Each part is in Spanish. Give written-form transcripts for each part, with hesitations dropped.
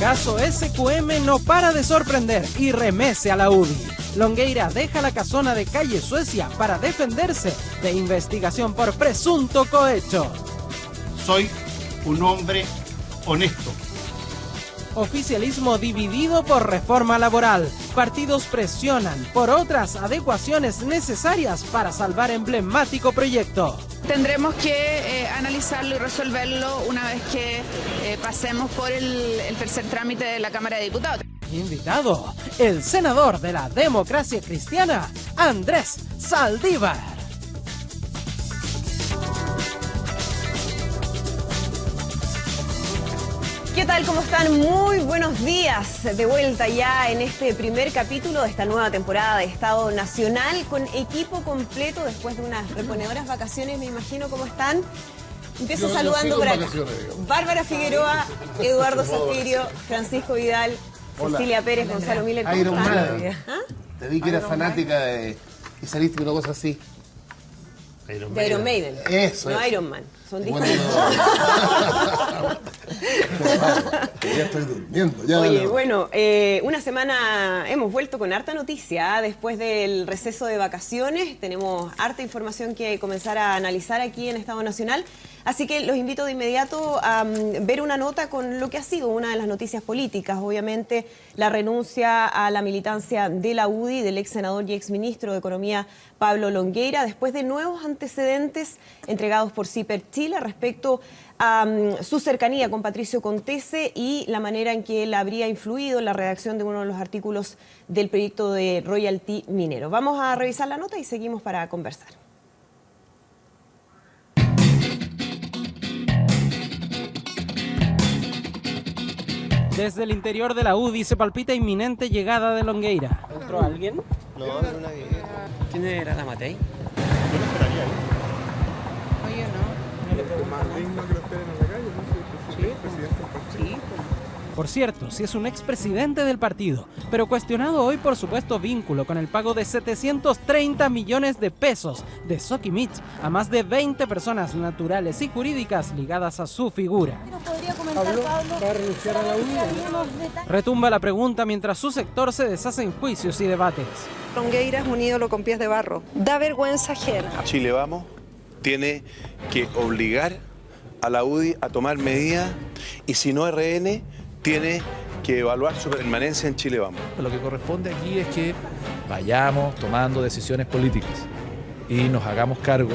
Caso SQM no para de sorprender y remece a la UDI. Longueira deja la casona de calle Suecia para defenderse de investigación por presunto cohecho. Soy un hombre honesto. Oficialismo dividido por reforma laboral. Partidos presionan por otras adecuaciones necesarias para salvar emblemático proyecto. Tendremos que analizarlo y resolverlo una vez que pasemos por el tercer trámite de la Cámara de Diputados. Invitado, el senador de la Democracia Cristiana, Andrés Saldívar. ¿Qué tal? ¿Cómo están? Muy buenos días. De vuelta ya en este primer capítulo de esta nueva temporada de Estado Nacional con equipo completo después de unas reponedoras vacaciones, me imagino cómo están. Empiezo saludando por acá. Bárbara Figueroa, Eduardo Zafirio, Francisco Vidal, hola. Cecilia Pérez, Gonzalo Miller. Iron Man. Te vi que eras fanática de... y saliste con una cosa así. De Iron Maiden. Eso. No Iron Man. Son discos. Ya estoy durmiendo. Ya, oye, bueno, una semana hemos vuelto con harta noticia. Después del receso de vacaciones tenemos harta información que comenzar a analizar aquí en Estado Nacional. Así que los invito de inmediato a ver una nota con lo que ha sido una de las noticias políticas. Obviamente la renuncia a la militancia de la UDI del ex senador y ex ministro de Economía Pablo Longueira, después de nuevos antecedentes entregados por CIPER Chile respecto a su cercanía con Patricio Contese y la manera en que él habría influido en la redacción de uno de los artículos del proyecto de royalty minero. Vamos a revisar la nota y seguimos para conversar. Desde el interior de la UDI se palpita inminente llegada de Longueira. ¿Entró alguien? No, una vieja. ¿Quién era la Matei? Yo lo esperaría ahí. Oye, no le preocupa más. Más digno que lo esperen en la calle, ¿no? Sí, presidente del partido. Sí. Por cierto, si es un expresidente del partido, pero cuestionado hoy por supuesto vínculo con el pago de 730 millones de pesos de Sokimich a más de 20 personas naturales y jurídicas ligadas a su figura. ¿Podría comentar, Pablo? ¿Va a renunciar a la UDI? Retumba la pregunta mientras su sector se deshace en juicios y debates. Longueira es un ídolo con pies de barro. Da vergüenza ajena. Chile Vamos tiene que obligar a la UDI a tomar medidas y si no RN tiene que evaluar su permanencia en Chile Vamos. Lo que corresponde aquí es que vayamos tomando decisiones políticas y nos hagamos cargo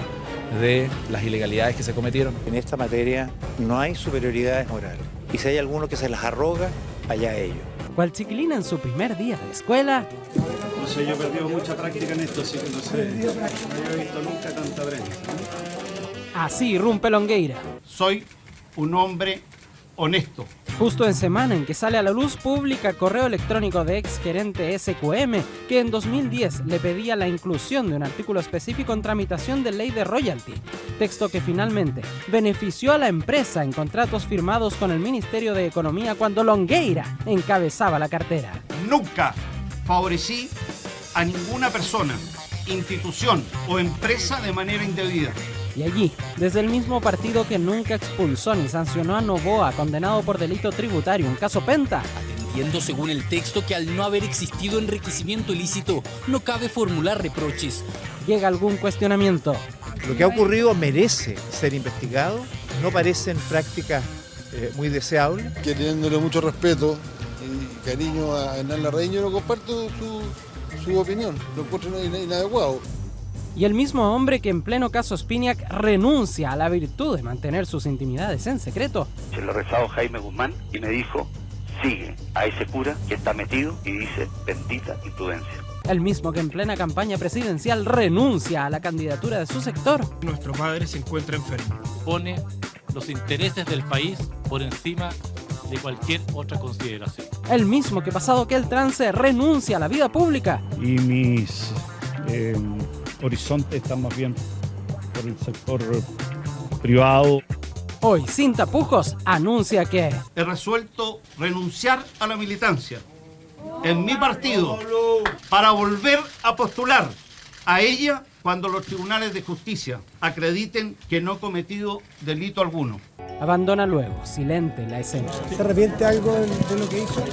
de las ilegalidades que se cometieron. En esta materia no hay superioridades morales y si hay alguno que se las arroga, allá ellos. Cual chiquilina en su primer día de escuela. No sé, yo he perdido mucha práctica en esto, así que no sé. No he visto nunca tanta prensa. Así irrumpe Longueira. Soy un hombre honesto. Justo en semana en que sale a la luz pública correo electrónico de ex gerente SQM que en 2010 le pedía la inclusión de un artículo específico en tramitación de ley de royalty, texto que finalmente benefició a la empresa en contratos firmados con el Ministerio de Economía cuando Longueira encabezaba la cartera. Nunca favorecí a ninguna persona, institución o empresa de manera indebida. Y allí, desde el mismo partido que nunca expulsó ni sancionó a Noboa, condenado por delito tributario, un caso Penta. Atendiendo según el texto que al no haber existido enriquecimiento ilícito, no cabe formular reproches. Llega algún cuestionamiento. Lo que ha ocurrido merece ser investigado, no parecen prácticas muy deseables. Queriéndole mucho respeto y cariño a Hernán Larraín, yo no comparto su opinión, lo encuentro inadecuado. Y el mismo hombre que en pleno caso Spinac renuncia a la virtud de mantener sus intimidades en secreto. Se lo rezado Jaime Guzmán y me dijo, sigue a ese cura que está metido y dice, bendita imprudencia. El mismo que en plena campaña presidencial renuncia a la candidatura de su sector. Nuestro padre se encuentra enfermo. Pone los intereses del país por encima de cualquier otra consideración. El mismo que pasado que el trance renuncia a la vida pública. Y mis horizontes están más bien por el sector privado. Hoy, sin tapujos, anuncia que he resuelto renunciar a la militancia en mi partido para volver a postular a ella cuando los tribunales de justicia acrediten que no he cometido delito alguno. Abandona luego, silente, la escena. ¿Se arrepiente algo de lo que hizo?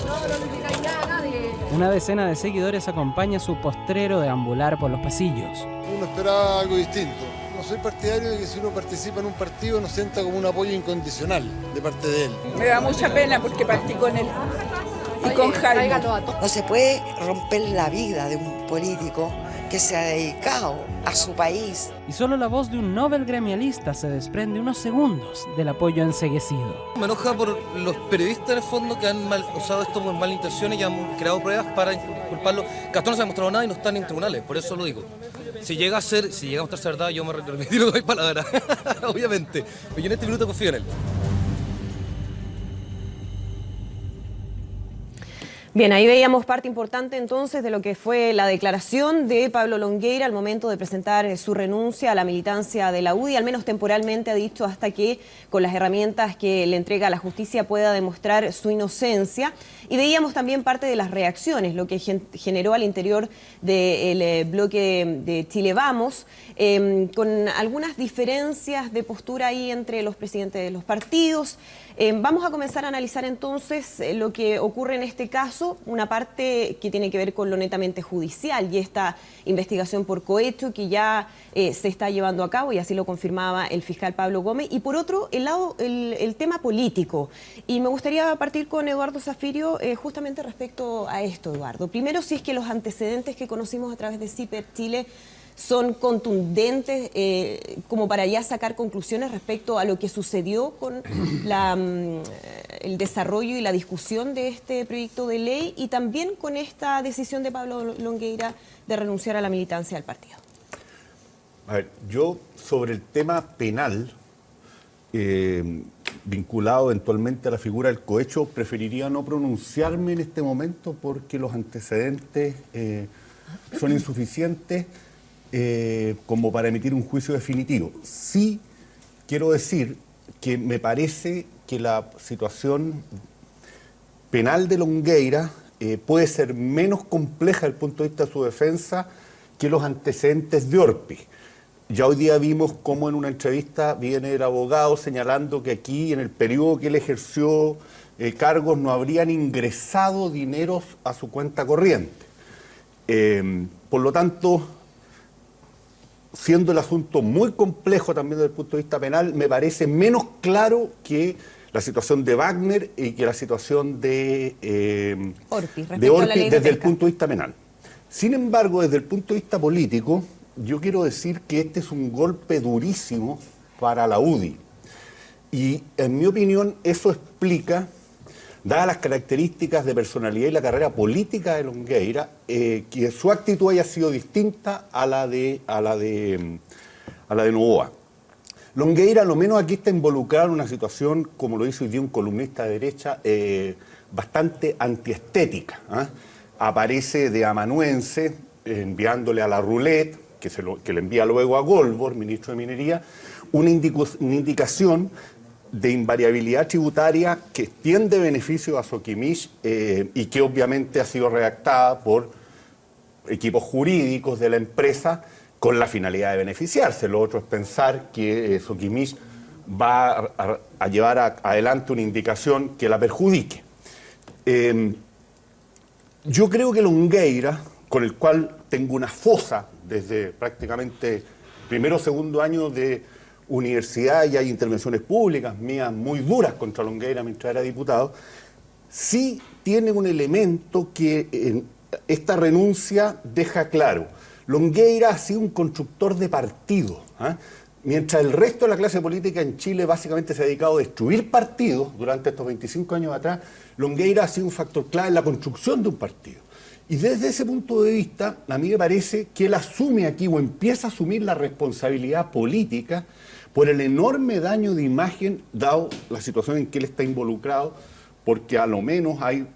Una decena de seguidores acompaña su postrero deambular por los pasillos. Uno esperaba algo distinto. No soy partidario de que si uno participa en un partido nos sienta como un apoyo incondicional de parte de él. Me da mucha pena porque partí con él y con Jaime. No se puede romper la vida de un político que se ha dedicado a su país. Y solo la voz de un Nobel gremialista se desprende unos segundos del apoyo enceguecido. Me enoja por los periodistas en el fondo que han usado esto por malas intenciones y han creado pruebas para culparlo. Gastón no se ha demostrado nada y no están en tribunales, por eso lo digo. Si llega a mostrarse verdad, yo me retiro, doy palabra, obviamente. Pero yo en este minuto confío en él. Bien, ahí veíamos parte importante entonces de lo que fue la declaración de Pablo Longueira al momento de presentar su renuncia a la militancia de la UDI, al menos temporalmente ha dicho hasta que con las herramientas que le entrega la justicia pueda demostrar su inocencia. Y veíamos también parte de las reacciones, lo que generó al interior del bloque de Chile Vamos, con algunas diferencias de postura ahí entre los presidentes de los partidos. Vamos a comenzar a analizar entonces lo que ocurre en este caso, una parte que tiene que ver con lo netamente judicial y esta investigación por cohecho que ya se está llevando a cabo y así lo confirmaba el fiscal Pablo Gómez. Y por otro, el lado, el tema político. Y me gustaría partir con Eduardo Zafirio justamente respecto a esto, Eduardo. Primero, si es que los antecedentes que conocimos a través de CIPER Chile son contundentes como para ya sacar conclusiones respecto a lo que sucedió con el desarrollo y la discusión de este proyecto de ley y también con esta decisión de Pablo Longueira de renunciar a la militancia del partido. A ver, yo sobre el tema penal vinculado eventualmente a la figura del cohecho preferiría no pronunciarme en este momento porque los antecedentes son insuficientes como para emitir un juicio definitivo. Sí quiero decir que me parece que la situación penal de Longueira puede ser menos compleja desde el punto de vista de su defensa que los antecedentes de Orpi. Ya hoy día vimos cómo en una entrevista viene el abogado señalando que aquí en el periodo que él ejerció cargos no habrían ingresado dineros a su cuenta corriente. Por lo tanto, siendo el asunto muy complejo también desde el punto de vista penal, me parece menos claro que la situación de Wagner y que la situación de Orpi desde el punto de vista penal. Sin embargo, desde el punto de vista político, yo quiero decir que este es un golpe durísimo para la UDI. Y en mi opinión eso explica, dadas las características de personalidad y la carrera política de Longueira, que su actitud haya sido distinta a la de Noboa. Longueira, a lo menos aquí está involucrado en una situación, como lo hizo hoy día un columnista de derecha, bastante antiestética. Aparece de amanuense, enviándole a la roulette, que le envía luego a Goldberg, ministro de Minería, una indicación de invariabilidad tributaria que extiende beneficio a Soquimich y que obviamente ha sido redactada por equipos jurídicos de la empresa con la finalidad de beneficiarse. Lo otro es pensar que Soquimich va a llevar adelante una indicación que la perjudique. Yo creo que Longueira, con el cual tengo una fosa desde prácticamente primero o segundo año de universidad, y hay intervenciones públicas mías muy duras contra Longueira mientras era diputado, sí tiene un elemento que en esta renuncia deja claro. Longueira ha sido un constructor de partidos, mientras el resto de la clase política en Chile básicamente se ha dedicado a destruir partidos durante estos 25 años atrás. Longueira ha sido un factor clave en la construcción de un partido. Y desde ese punto de vista, a mí me parece que él asume aquí o empieza a asumir la responsabilidad política por el enorme daño de imagen dado la situación en que él está involucrado, porque a lo menos hay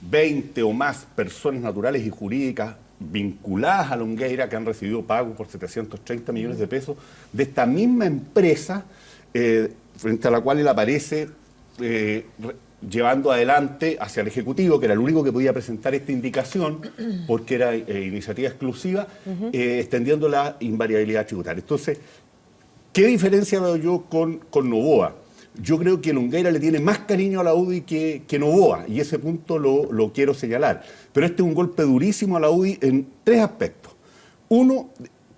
20 o más personas naturales y jurídicas vinculadas a Longueira que han recibido pago por 730 millones de pesos de esta misma empresa frente a la cual él aparece llevando adelante hacia el Ejecutivo, que era el único que podía presentar esta indicación, porque era iniciativa exclusiva, extendiendo la invariabilidad tributaria. Entonces, ¿qué diferencia veo yo con Noboa? Yo creo que Longueira le tiene más cariño a la UDI que Noboa, y ese punto lo quiero señalar. Pero este es un golpe durísimo a la UDI en 3 aspectos. Uno,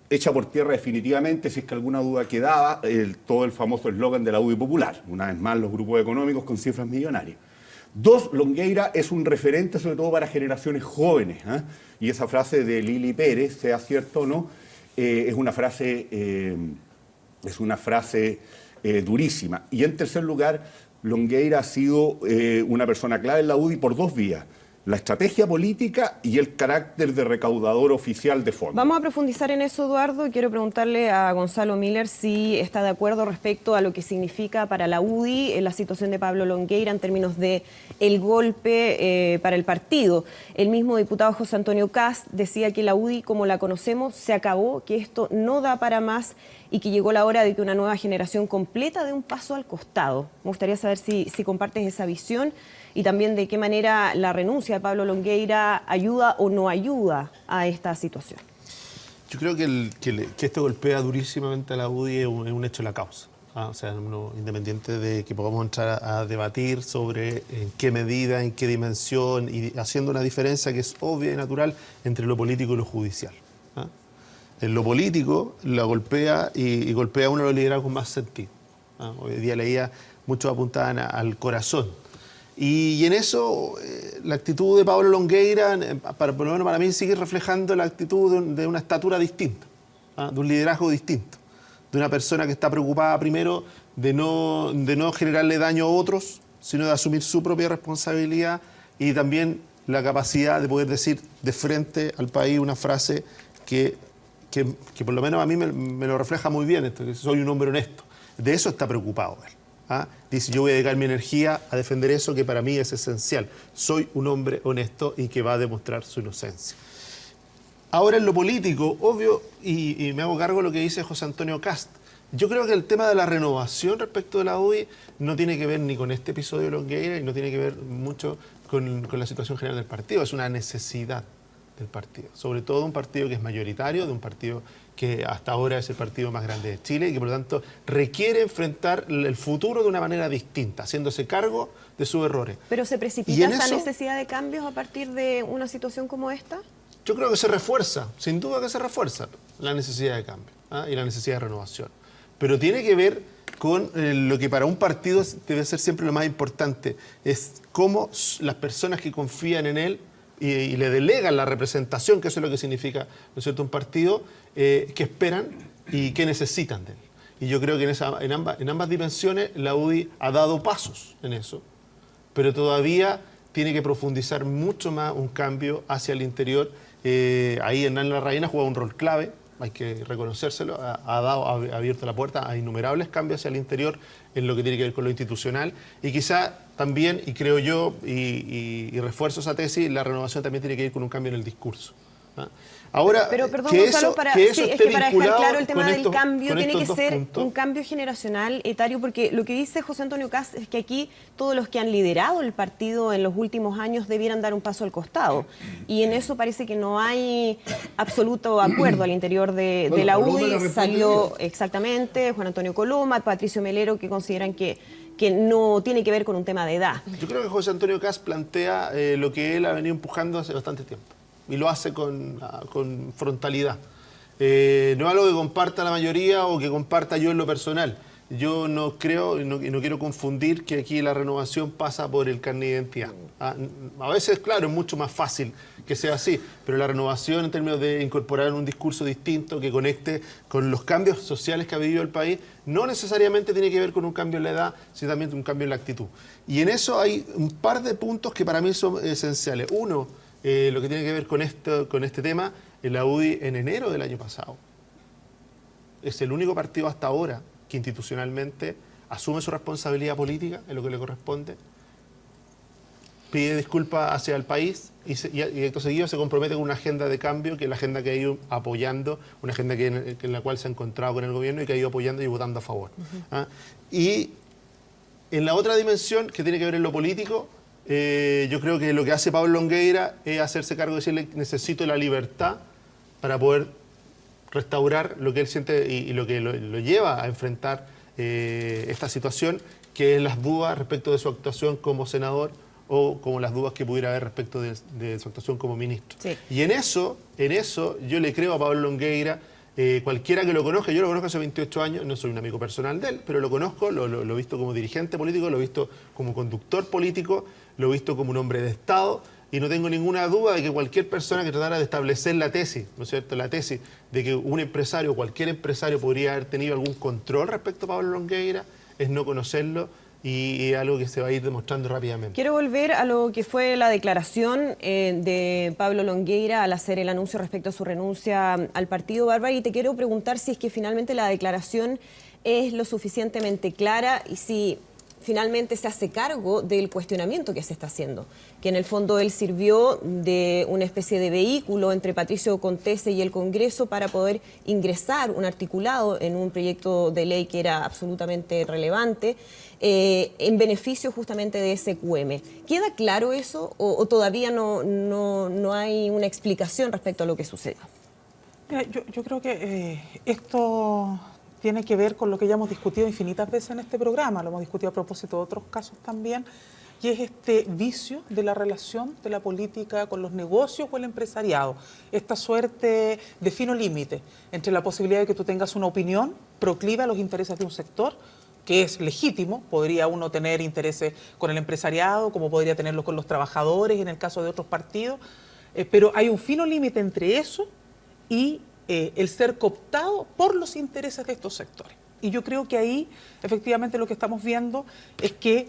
echa por tierra definitivamente, si es que alguna duda quedaba, todo el famoso eslogan de la UDI popular, una vez más los grupos económicos con cifras millonarias. 2, Longueira es un referente sobre todo para generaciones jóvenes, ¿eh? Y esa frase de Lili Pérez, sea cierto o no, es una frase durísima. Y en tercer lugar, Longueira ha sido una persona clave en la UDI por 2 vías: la estrategia política y el carácter de recaudador oficial de fondos. Vamos a profundizar en eso, Eduardo. Quiero preguntarle a Gonzalo Miller si está de acuerdo respecto a lo que significa para la UDI la situación de Pablo Longueira en términos de el golpe para el partido. El mismo diputado José Antonio Kast decía que la UDI, como la conocemos, se acabó, que esto no da para más y que llegó la hora de que una nueva generación completa dé un paso al costado. Me gustaría saber si compartes esa visión y también de qué manera la renuncia de Pablo Longueira ayuda o no ayuda a esta situación. Yo creo que esto golpea durísimamente a la UDI es un hecho de la causa. O sea, independiente de que podamos entrar a debatir sobre en qué medida, en qué dimensión, y haciendo una diferencia que es obvia y natural entre lo político y lo judicial. En lo político la golpea y golpea a uno de los liderazgos más sentido. Hoy día leía, muchos apuntaban al corazón. Y en eso la actitud de Pablo Longueira, por lo menos para mí, sigue reflejando la actitud de una estatura distinta, de un liderazgo distinto, de una persona que está preocupada primero de no generarle daño a otros, sino de asumir su propia responsabilidad y también la capacidad de poder decir de frente al país una frase que por lo menos a mí me lo refleja muy bien, esto, que soy un hombre honesto. De eso está preocupado él. Dice, yo voy a dedicar mi energía a defender eso que para mí es esencial. Soy un hombre honesto y que va a demostrar su inocencia. Ahora en lo político, obvio, y me hago cargo de lo que dice José Antonio Kast, yo creo que el tema de la renovación respecto de la UDI no tiene que ver ni con este episodio de Longueira y no tiene que ver mucho con la situación general del partido. Es una necesidad del partido, sobre todo un partido que es mayoritario, de un partido que hasta ahora es el partido más grande de Chile y que por lo tanto requiere enfrentar el futuro de una manera distinta, haciéndose cargo de sus errores. ¿Pero se precipita esa necesidad de cambios a partir de una situación como esta? Yo creo que se refuerza, sin duda que se refuerza la necesidad de cambio y la necesidad de renovación. Pero tiene que ver con lo que para un partido debe ser siempre lo más importante, es cómo las personas que confían en él y le delegan la representación, que eso es lo que significa, ¿no es cierto?, un partido, que esperan y que necesitan de él. Y yo creo que en ambas dimensiones la UDI ha dado pasos en eso, pero todavía tiene que profundizar mucho más un cambio hacia el interior. Ahí Hernán Larraín ha jugado un rol clave, hay que reconocérselo, ha abierto la puerta a innumerables cambios hacia el interior en lo que tiene que ver con lo institucional y quizá también, y creo yo, y refuerzo esa tesis, la renovación también tiene que ir con un cambio en el discurso. Ahora, pero perdón, Gonzalo, para dejar claro el tema del cambio, tiene que ser un cambio generacional, etario, porque lo que dice José Antonio Kast es que aquí todos los que han liderado el partido en los últimos años debieran dar un paso al costado. Y en eso parece que no hay absoluto acuerdo al interior de la UDI. Salió exactamente Juan Antonio Coloma, Patricio Melero, que consideran que no tiene que ver con un tema de edad. Yo creo que José Antonio Kast plantea lo que él ha venido empujando hace bastante tiempo. Y lo hace con frontalidad. No es algo que comparta la mayoría o que comparta yo en lo personal. Yo no creo y no quiero confundir que aquí la renovación pasa por el carnet de identidad. A veces, claro, es mucho más fácil que sea así, pero la renovación en términos de incorporar un discurso distinto que conecte con los cambios sociales que ha vivido el país, no necesariamente tiene que ver con un cambio en la edad, sino también un cambio en la actitud. Y en eso hay un par de puntos que para mí son esenciales. Uno, lo que tiene que ver con este tema, la UDI en enero del año pasado es el único partido hasta ahora que institucionalmente asume su responsabilidad política en lo que le corresponde, pide disculpas hacia el país y acto seguido se compromete con una agenda de cambio, que es la agenda que ha ido apoyando, una agenda en la cual se ha encontrado con el gobierno y que ha ido apoyando y votando a favor. Y en la otra dimensión, que tiene que ver en lo político, yo creo que lo que hace Pablo Longueira es hacerse cargo de decirle: necesito la libertad para poder restaurar lo que él siente y lo que lo lleva a enfrentar esta situación, que es las dudas respecto de su actuación como senador o como las dudas que pudiera haber respecto de su actuación como ministro. Sí. Y en eso yo le creo a Pablo Longueira. Cualquiera que lo conozca, yo lo conozco hace 28 años, no soy un amigo personal de él, pero lo conozco, lo he visto como dirigente político, lo he visto como conductor político, lo he visto como un hombre de Estado, y no tengo ninguna duda de que cualquier persona que tratara de establecer la tesis, ¿no es cierto?, la tesis de que un empresario, cualquier empresario podría haber tenido algún control respecto a Pablo Longueira, es no conocerlo, y es algo que se va a ir demostrando rápidamente. Quiero volver a lo que fue la declaración de Pablo Longueira al hacer el anuncio respecto a su renuncia al partido, Bárbara, y te quiero preguntar si es que finalmente la declaración es lo suficientemente clara y si finalmente se hace cargo del cuestionamiento que se está haciendo, que en el fondo él sirvió de una especie de vehículo entre Patricio Contese y el Congreso para poder ingresar un articulado en un proyecto de ley que era absolutamente relevante en beneficio justamente de SQM. ¿Queda claro eso o todavía no hay una explicación respecto a lo que sucedió? Mira, yo creo que esto tiene que ver con lo que ya hemos discutido infinitas veces en este programa, lo hemos discutido a propósito de otros casos también, y es este vicio de la relación de la política con los negocios o el empresariado, esta suerte de fino límite entre la posibilidad de que tú tengas una opinión proclive a los intereses de un sector, que es legítimo, podría uno tener intereses con el empresariado, como podría tenerlo con los trabajadores en el caso de otros partidos, pero hay un fino límite entre eso y el ser cooptado por los intereses de estos sectores. Y yo creo que ahí, efectivamente, lo que estamos viendo es que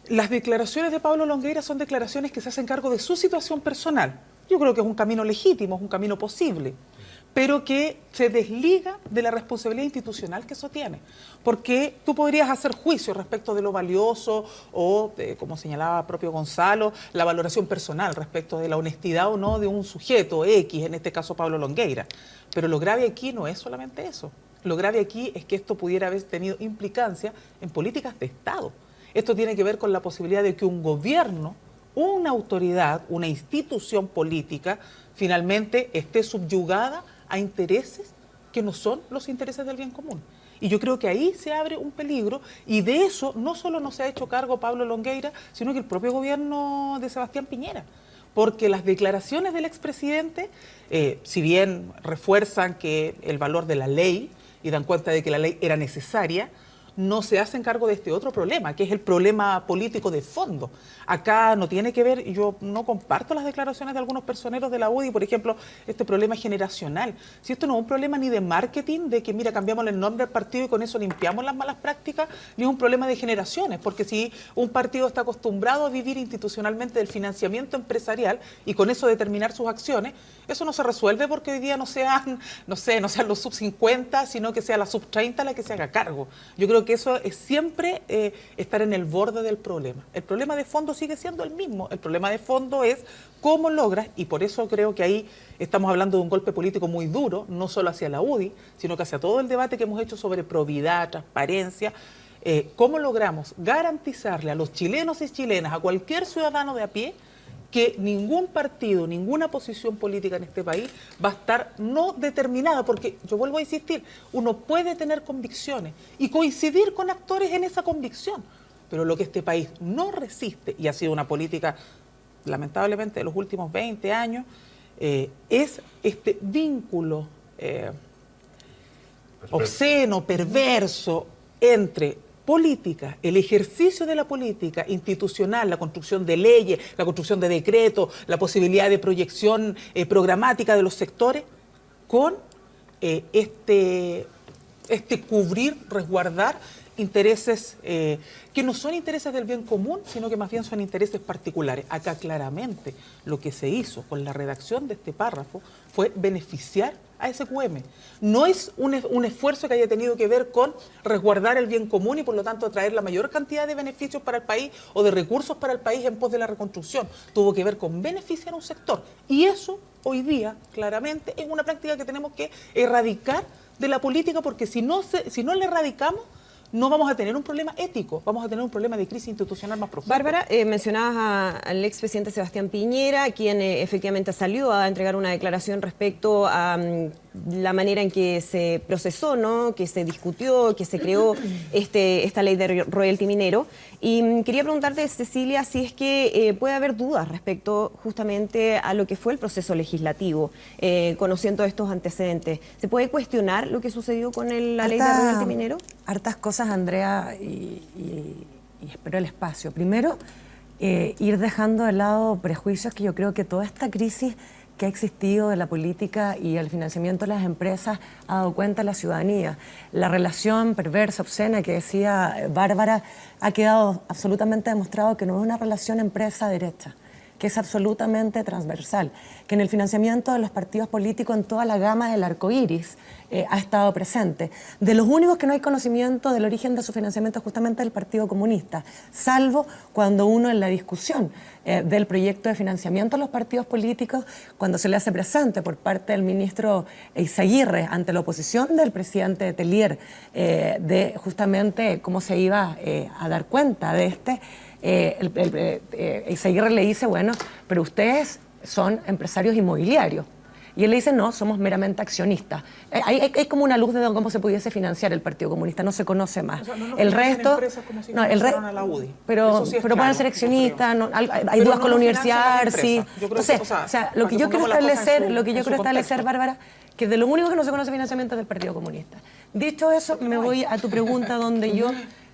las declaraciones de Pablo Longueira son declaraciones que se hacen cargo de su situación personal. Yo creo que es un camino legítimo, es un camino posible, pero que se desliga de la responsabilidad institucional que eso tiene. Porque tú podrías hacer juicio respecto de lo valioso o, como señalaba propio Gonzalo, la valoración personal respecto de la honestidad o no de un sujeto X, en este caso Pablo Longueira. Pero lo grave aquí no es solamente eso. Lo grave aquí es que esto pudiera haber tenido implicancia en políticas de Estado. Esto tiene que ver con la posibilidad de que un gobierno, una autoridad, una institución política, finalmente esté subyugada a intereses que no son los intereses del bien común. Y yo creo que ahí se abre un peligro, y de eso no solo no se ha hecho cargo Pablo Longueira, sino que el propio gobierno de Sebastián Piñera. Porque las declaraciones del expresidente, si bien refuerzan que el valor de la ley y dan cuenta de que la ley era necesaria, no se hacen cargo de este otro problema, que es el problema político de fondo. Acá no tiene que ver, yo no comparto las declaraciones de algunos personeros de la UDI, por ejemplo, este problema generacional. Si esto no es un problema ni de marketing, de que mira, cambiamos el nombre del partido y con eso limpiamos las malas prácticas, ni es un problema de generaciones, porque si un partido está acostumbrado a vivir institucionalmente del financiamiento empresarial y con eso determinar sus acciones, eso no se resuelve porque hoy día no sean los sub 50, sino que sea la sub 30 la que se haga cargo. Yo creo que eso es siempre estar en el borde del problema. El problema de fondo sigue siendo el mismo. El problema de fondo es cómo logras, y por eso creo que ahí estamos hablando de un golpe político muy duro, no solo hacia la UDI, sino que hacia todo el debate que hemos hecho sobre probidad, transparencia, cómo logramos garantizarle a los chilenos y chilenas, a cualquier ciudadano de a pie, que ningún partido, ninguna posición política en este país va a estar no determinada, porque yo vuelvo a insistir, uno puede tener convicciones y coincidir con actores en esa convicción, pero lo que este país no resiste, y ha sido una política lamentablemente de los últimos 20 años, es este vínculo obsceno, perverso, entre política, el ejercicio de la política institucional, la construcción de leyes, la construcción de decretos, la posibilidad de proyección programática de los sectores, con este cubrir, resguardar intereses que no son intereses del bien común, sino que más bien son intereses particulares. Acá claramente lo que se hizo con la redacción de este párrafo fue beneficiar a SQM. No es un esfuerzo que haya tenido que ver con resguardar el bien común y por lo tanto traer la mayor cantidad de beneficios para el país o de recursos para el país en pos de la reconstrucción. Tuvo que ver con beneficiar a un sector. Y eso hoy día claramente es una práctica que tenemos que erradicar de la política, porque si no la erradicamos, no vamos a tener un problema ético, vamos a tener un problema de crisis institucional más profundo. Bárbara, mencionabas al expresidente Sebastián Piñera, quien efectivamente salió a entregar una declaración respecto a la manera en que se procesó, ¿no?, que se discutió, que se creó esta ley de royalty minero. Y quería preguntarte, Cecilia, si es que puede haber dudas respecto justamente a lo que fue el proceso legislativo, conociendo estos antecedentes. ¿Se puede cuestionar lo que sucedió con la ley de royalty minero? Hartas cosas, Andrea, y espero el espacio. Primero, ir dejando de lado prejuicios, que yo creo que toda esta crisis que ha existido de la política y el financiamiento de las empresas ha dado cuenta a la ciudadanía. La relación perversa, obscena que decía Bárbara, ha quedado absolutamente demostrado que no es una relación empresa-derecha, que es absolutamente transversal, que en el financiamiento de los partidos políticos en toda la gama del arco iris ha estado presente. De los únicos que no hay conocimiento del origen de su financiamiento es justamente el Partido Comunista, salvo cuando uno en la discusión del proyecto de financiamiento a los partidos políticos, cuando se le hace presente por parte del ministro Eizaguirre ante la oposición del presidente Tellier de justamente cómo se iba a dar cuenta de Eizaguirre le dice, bueno, pero ustedes son empresarios inmobiliarios. Y él le dice, no, somos meramente accionistas. Hay como una luz de cómo se pudiese financiar el Partido Comunista, no se conoce más. O sea, no el resto, si no, a la UDI. pero Sí pueden claro, ser accionistas, hay pero dudas con la universidad, sí. Entonces, lo que yo quiero establecer, Bárbara, que de lo único que no se conoce financiamiento es del Partido Comunista. Dicho eso, me voy a tu pregunta, donde yo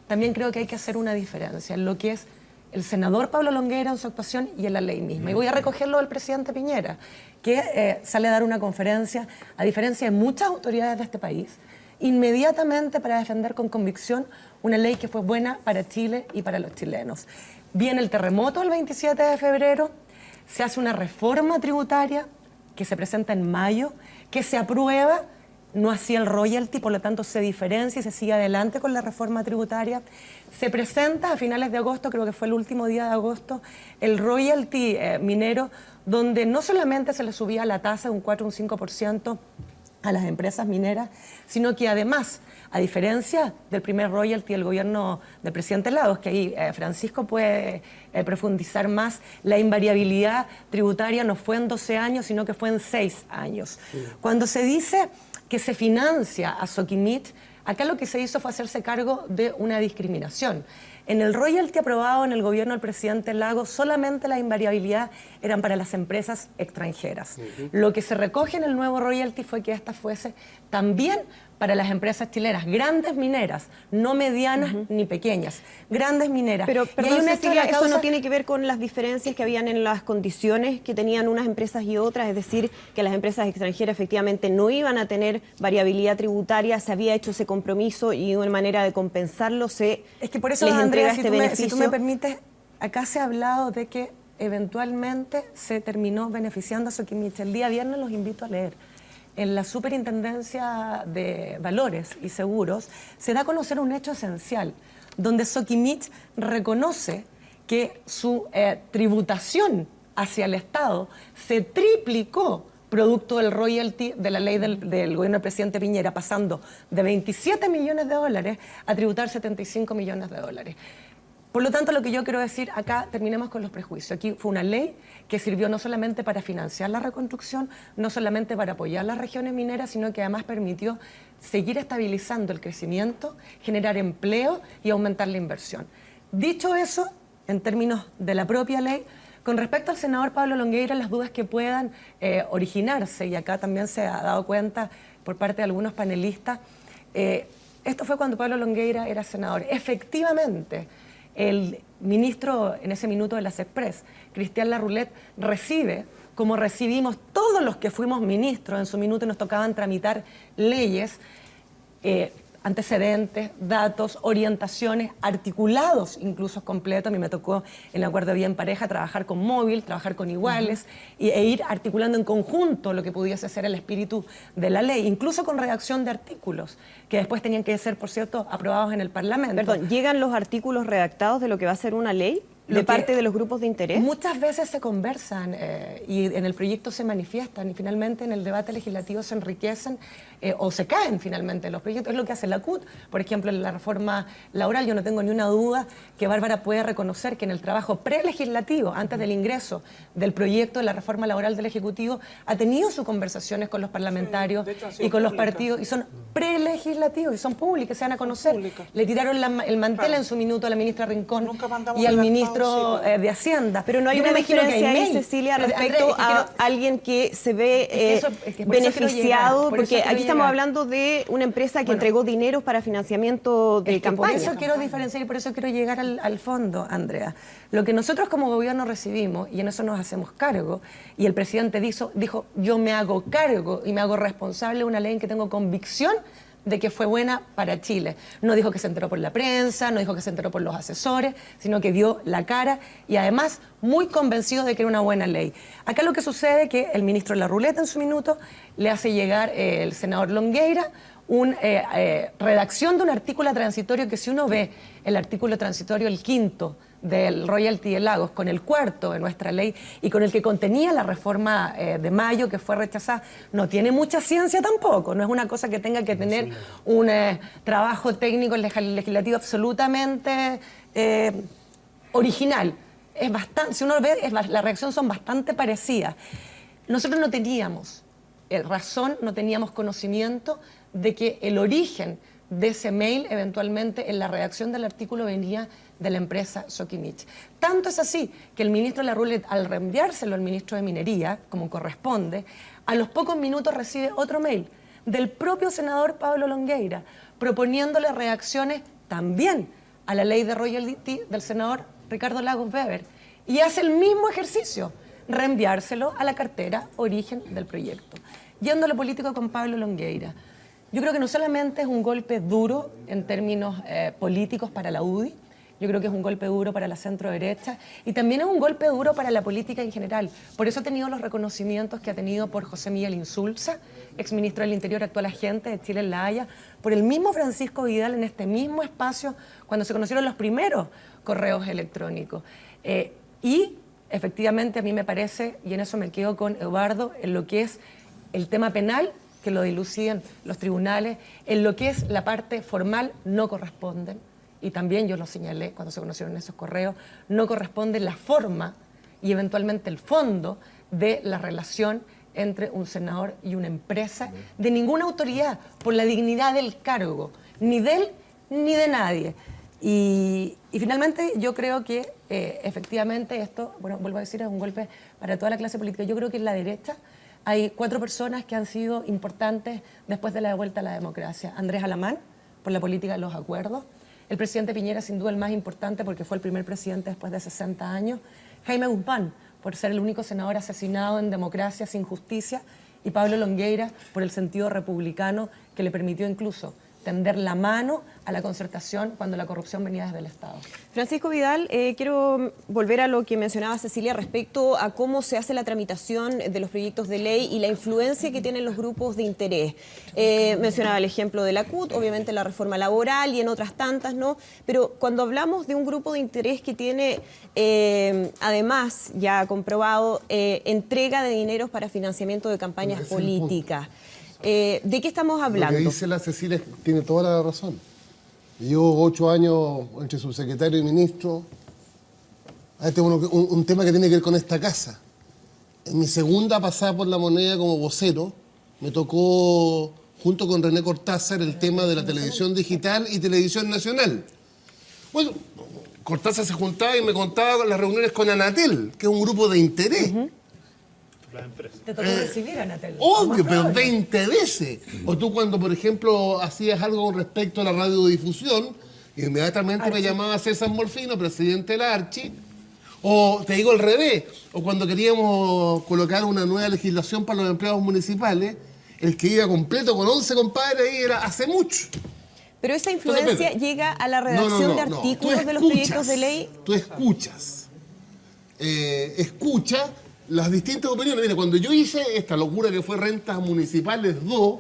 también creo que hay que hacer una diferencia en lo que es el senador Pablo Longueira en su actuación y en la ley misma. Y voy a recogerlo del presidente Piñera, que sale a dar una conferencia, a diferencia de muchas autoridades de este país, inmediatamente para defender con convicción una ley que fue buena para Chile y para los chilenos. Viene el terremoto el 27 de febrero, se hace una reforma tributaria que se presenta en mayo, que se aprueba, no hacía el royalty, por lo tanto se diferencia y se sigue adelante con la reforma tributaria. Se presenta a finales de agosto, creo que fue el último día de agosto, el royalty minero, donde no solamente se le subía la tasa de un 4 o un 5% a las empresas mineras, sino que además, a diferencia del primer royalty del gobierno del presidente Lagos, que ahí Francisco puede profundizar más, la invariabilidad tributaria no fue en 12 años, sino que fue en 6 años. Sí. Cuando se dice que se financia a Soquimich, acá lo que se hizo fue hacerse cargo de una discriminación. En el royalty aprobado en el gobierno del presidente Lagos, solamente la invariabilidad eran para las empresas extranjeras. Lo que se recoge en el nuevo royalty fue que esta fuese también para las empresas chilenas, grandes mineras, no medianas ni pequeñas, grandes mineras. Pero Cecilia, eso no tiene que ver con las diferencias que habían en las condiciones que tenían unas empresas y otras, es decir, que las empresas extranjeras efectivamente no iban a tener variabilidad tributaria, se había hecho ese compromiso y una manera de compensarlo se es que por eso, les Andrea, entrega este beneficio. Si tú me permites, acá se ha hablado de que eventualmente se terminó beneficiando a Soquimich. El día viernes los invito a leer. En la Superintendencia de Valores y Seguros se da a conocer un hecho esencial, donde Soquimich reconoce que su tributación hacia el Estado se triplicó producto del royalty de la ley del gobierno del presidente Piñera, pasando de 27 millones de dólares a tributar 75 millones de dólares. Por lo tanto, lo que yo quiero decir acá, terminemos con los prejuicios. Aquí fue una ley que sirvió no solamente para financiar la reconstrucción, no solamente para apoyar las regiones mineras, sino que además permitió seguir estabilizando el crecimiento, generar empleo y aumentar la inversión. Dicho eso, en términos de la propia ley, con respecto al senador Pablo Longueira, las dudas que puedan originarse, y acá también se ha dado cuenta por parte de algunos panelistas, esto fue cuando Pablo Longueira era senador. Efectivamente, el ministro en ese minuto de las Express, Cristian Larroulet, recibe, como recibimos todos los que fuimos ministros en su minuto y nos tocaban tramitar leyes, antecedentes, datos, orientaciones, articulados incluso completos. A mí me tocó en el acuerdo de Vía en Pareja trabajar con móvil, trabajar con iguales e ir articulando en conjunto lo que pudiese ser el espíritu de la ley, incluso con redacción de artículos que después tenían que ser, por cierto, aprobados en el Parlamento. Perdón, ¿llegan los artículos redactados de lo que va a ser una ley? de parte de los grupos de interés? Muchas veces se conversan y en el proyecto se manifiestan y finalmente en el debate legislativo se enriquecen o se caen finalmente los proyectos. Es lo que hace la CUT, por ejemplo, en la reforma laboral. Yo no tengo ni una duda que Bárbara puede reconocer que en el trabajo prelegislativo, antes del ingreso del proyecto de la reforma laboral del Ejecutivo, ha tenido sus conversaciones con los parlamentarios y con los partidos, y son prelegislativos y son públicas, se van a conocer. Le tiraron el mantel en su minuto a la ministra Rincón y al ministro de Hacienda. Pero no hay una diferencia ahí, Cecilia, respecto a alguien que se ve beneficiado, porque aquí estamos hablando de una empresa que entregó dinero para financiamiento de campaña. Por eso quiero diferenciar y por eso quiero llegar al fondo, Andrea. Lo que nosotros como gobierno recibimos, y en eso nos hacemos cargo, y el presidente dijo, yo me hago cargo y me hago responsable de una ley en que tengo convicción de que fue buena para Chile. No dijo que se enteró por la prensa, no dijo que se enteró por los asesores, sino que dio la cara y además muy convencido de que era una buena ley. Acá lo que sucede es que el ministro de la Ruleta en su minuto le hace llegar el senador Longueira una redacción de un artículo transitorio que si uno ve el artículo transitorio, el quinto, del royalty de Lagos con el cuarto de nuestra ley y con el que contenía la reforma de mayo que fue rechazada, no tiene mucha ciencia tampoco, no es una cosa que tenga que tener un trabajo técnico legislativo absolutamente original. Es bastante, si uno ve, la reacción son bastante parecidas. Nosotros no teníamos razón, no teníamos conocimiento de que el origen de ese mail, eventualmente en la redacción del artículo venía de la empresa Sokimich. Tanto es así que el ministro de la Ruleta, al reenviárselo al ministro de Minería, como corresponde, a los pocos minutos recibe otro mail del propio senador Pablo Longueira, proponiéndole reacciones también a la ley de royalty del senador Ricardo Lagos Weber. Y hace el mismo ejercicio, reenviárselo a la cartera origen del proyecto. Yendo a lo político con Pablo Longueira, yo creo que no solamente es un golpe duro en términos políticos para la UDI, yo creo que es un golpe duro para la centro-derecha y también es un golpe duro para la política en general. Por eso ha tenido los reconocimientos que ha tenido por José Miguel Insulza, exministro del Interior, actual agente de Chile en La Haya, por el mismo Francisco Vidal en este mismo espacio cuando se conocieron los primeros correos electrónicos. Y efectivamente a mí me parece, y en eso me quedo con Eduardo, en lo que es el tema penal, que lo diluciden los tribunales, en lo que es la parte formal no corresponden, y también yo lo señalé cuando se conocieron esos correos, no corresponde la forma y eventualmente el fondo de la relación entre un senador y una empresa de ninguna autoridad, por la dignidad del cargo, ni de él ni de nadie. Y finalmente yo creo que efectivamente esto, bueno, vuelvo a decir, es un golpe para toda la clase política. Yo creo que en la derecha hay 4 personas que han sido importantes después de la vuelta a la democracia. Andrés Alamán, por la política de los acuerdos. El presidente Piñera, sin duda, el más importante porque fue el primer presidente después de 60 años. Jaime Guzmán, por ser el único senador asesinado en democracia sin justicia. Y Pablo Longueira, por el sentido republicano que le permitió incluso tender la mano a la concertación cuando la corrupción venía desde el Estado. Francisco Vidal, quiero volver a lo que mencionaba Cecilia respecto a cómo se hace la tramitación de los proyectos de ley y la influencia que tienen los grupos de interés. Mencionaba el ejemplo de la CUT, obviamente la reforma laboral y en otras tantas, ¿no? Pero cuando hablamos de un grupo de interés que tiene, además, ya comprobado, entrega de dineros para financiamiento de campañas políticas, ¿de qué estamos hablando? Lo que dice la Cecilia tiene toda la razón. Llevo 8 años entre subsecretario y ministro. Este es un tema que tiene que ver con esta casa. En mi segunda pasada por La Moneda como vocero, me tocó, junto con René Cortázar, el tema de la televisión digital y televisión nacional. Bueno, Cortázar se juntaba y me contaba con las reuniones con Anatel, que es un grupo de interés. Te tocó recibir a Anatel. Obvio, pero 20 veces. O tú cuando, por ejemplo, hacías algo con respecto a la radiodifusión, inmediatamente me llamaba César Morfino, presidente de la Archi, o te digo al revés, o cuando queríamos colocar una nueva legislación para los empleados municipales, el que iba completo con 11 compadres ahí era hace mucho. Pero esa influencia llega a la redacción de artículos de los proyectos de ley. Tú escuchas. Escucha las distintas opiniones. Mira, cuando yo hice esta locura que fue Rentas Municipales 2,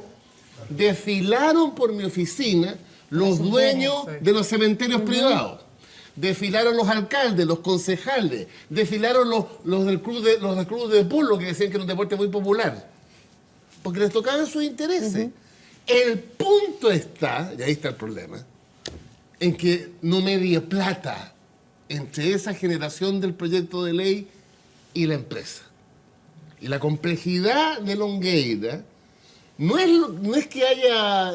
desfilaron por mi oficina los dueños de los cementerios privados. desfilaron los alcaldes, los concejales, desfilaron los del club de polo, que decían que era un deporte muy popular, porque les tocaban sus intereses. El punto está, y ahí está el problema, en que no medie plata entre esa generación del proyecto de ley y la empresa. Y la complejidad de Longueira no es que haya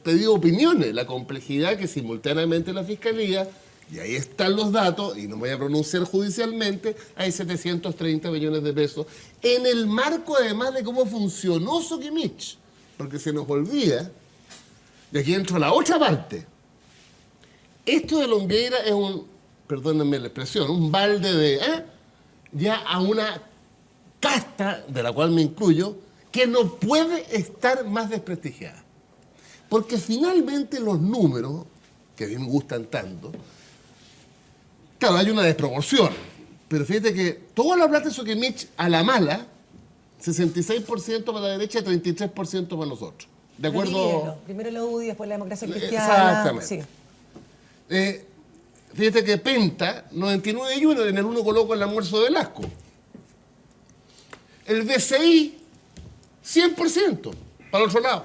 pedido opiniones, la complejidad que simultáneamente la Fiscalía, y ahí están los datos, y no voy a pronunciar judicialmente, hay 730 millones de pesos, en el marco además de cómo funcionó Soquimich, porque se nos olvida, y aquí entro a la otra parte. Esto de Longueira es perdónenme la expresión, un balde de, ya a una casta, de la cual me incluyo, que no puede estar más desprestigiada. Porque finalmente los números, que a mí me gustan tanto, claro, hay una desproporción, pero fíjate que toda la plata de Soquimich a la mala, 66% para la derecha, 33% para nosotros. ¿De acuerdo? Primero la UDI, después la Democracia Cristiana. Exactamente. Sí. Fíjate que Penta, 99 y 1, en el 1 coloco el almuerzo de Velasco. El DCI, 100%, para el otro lado.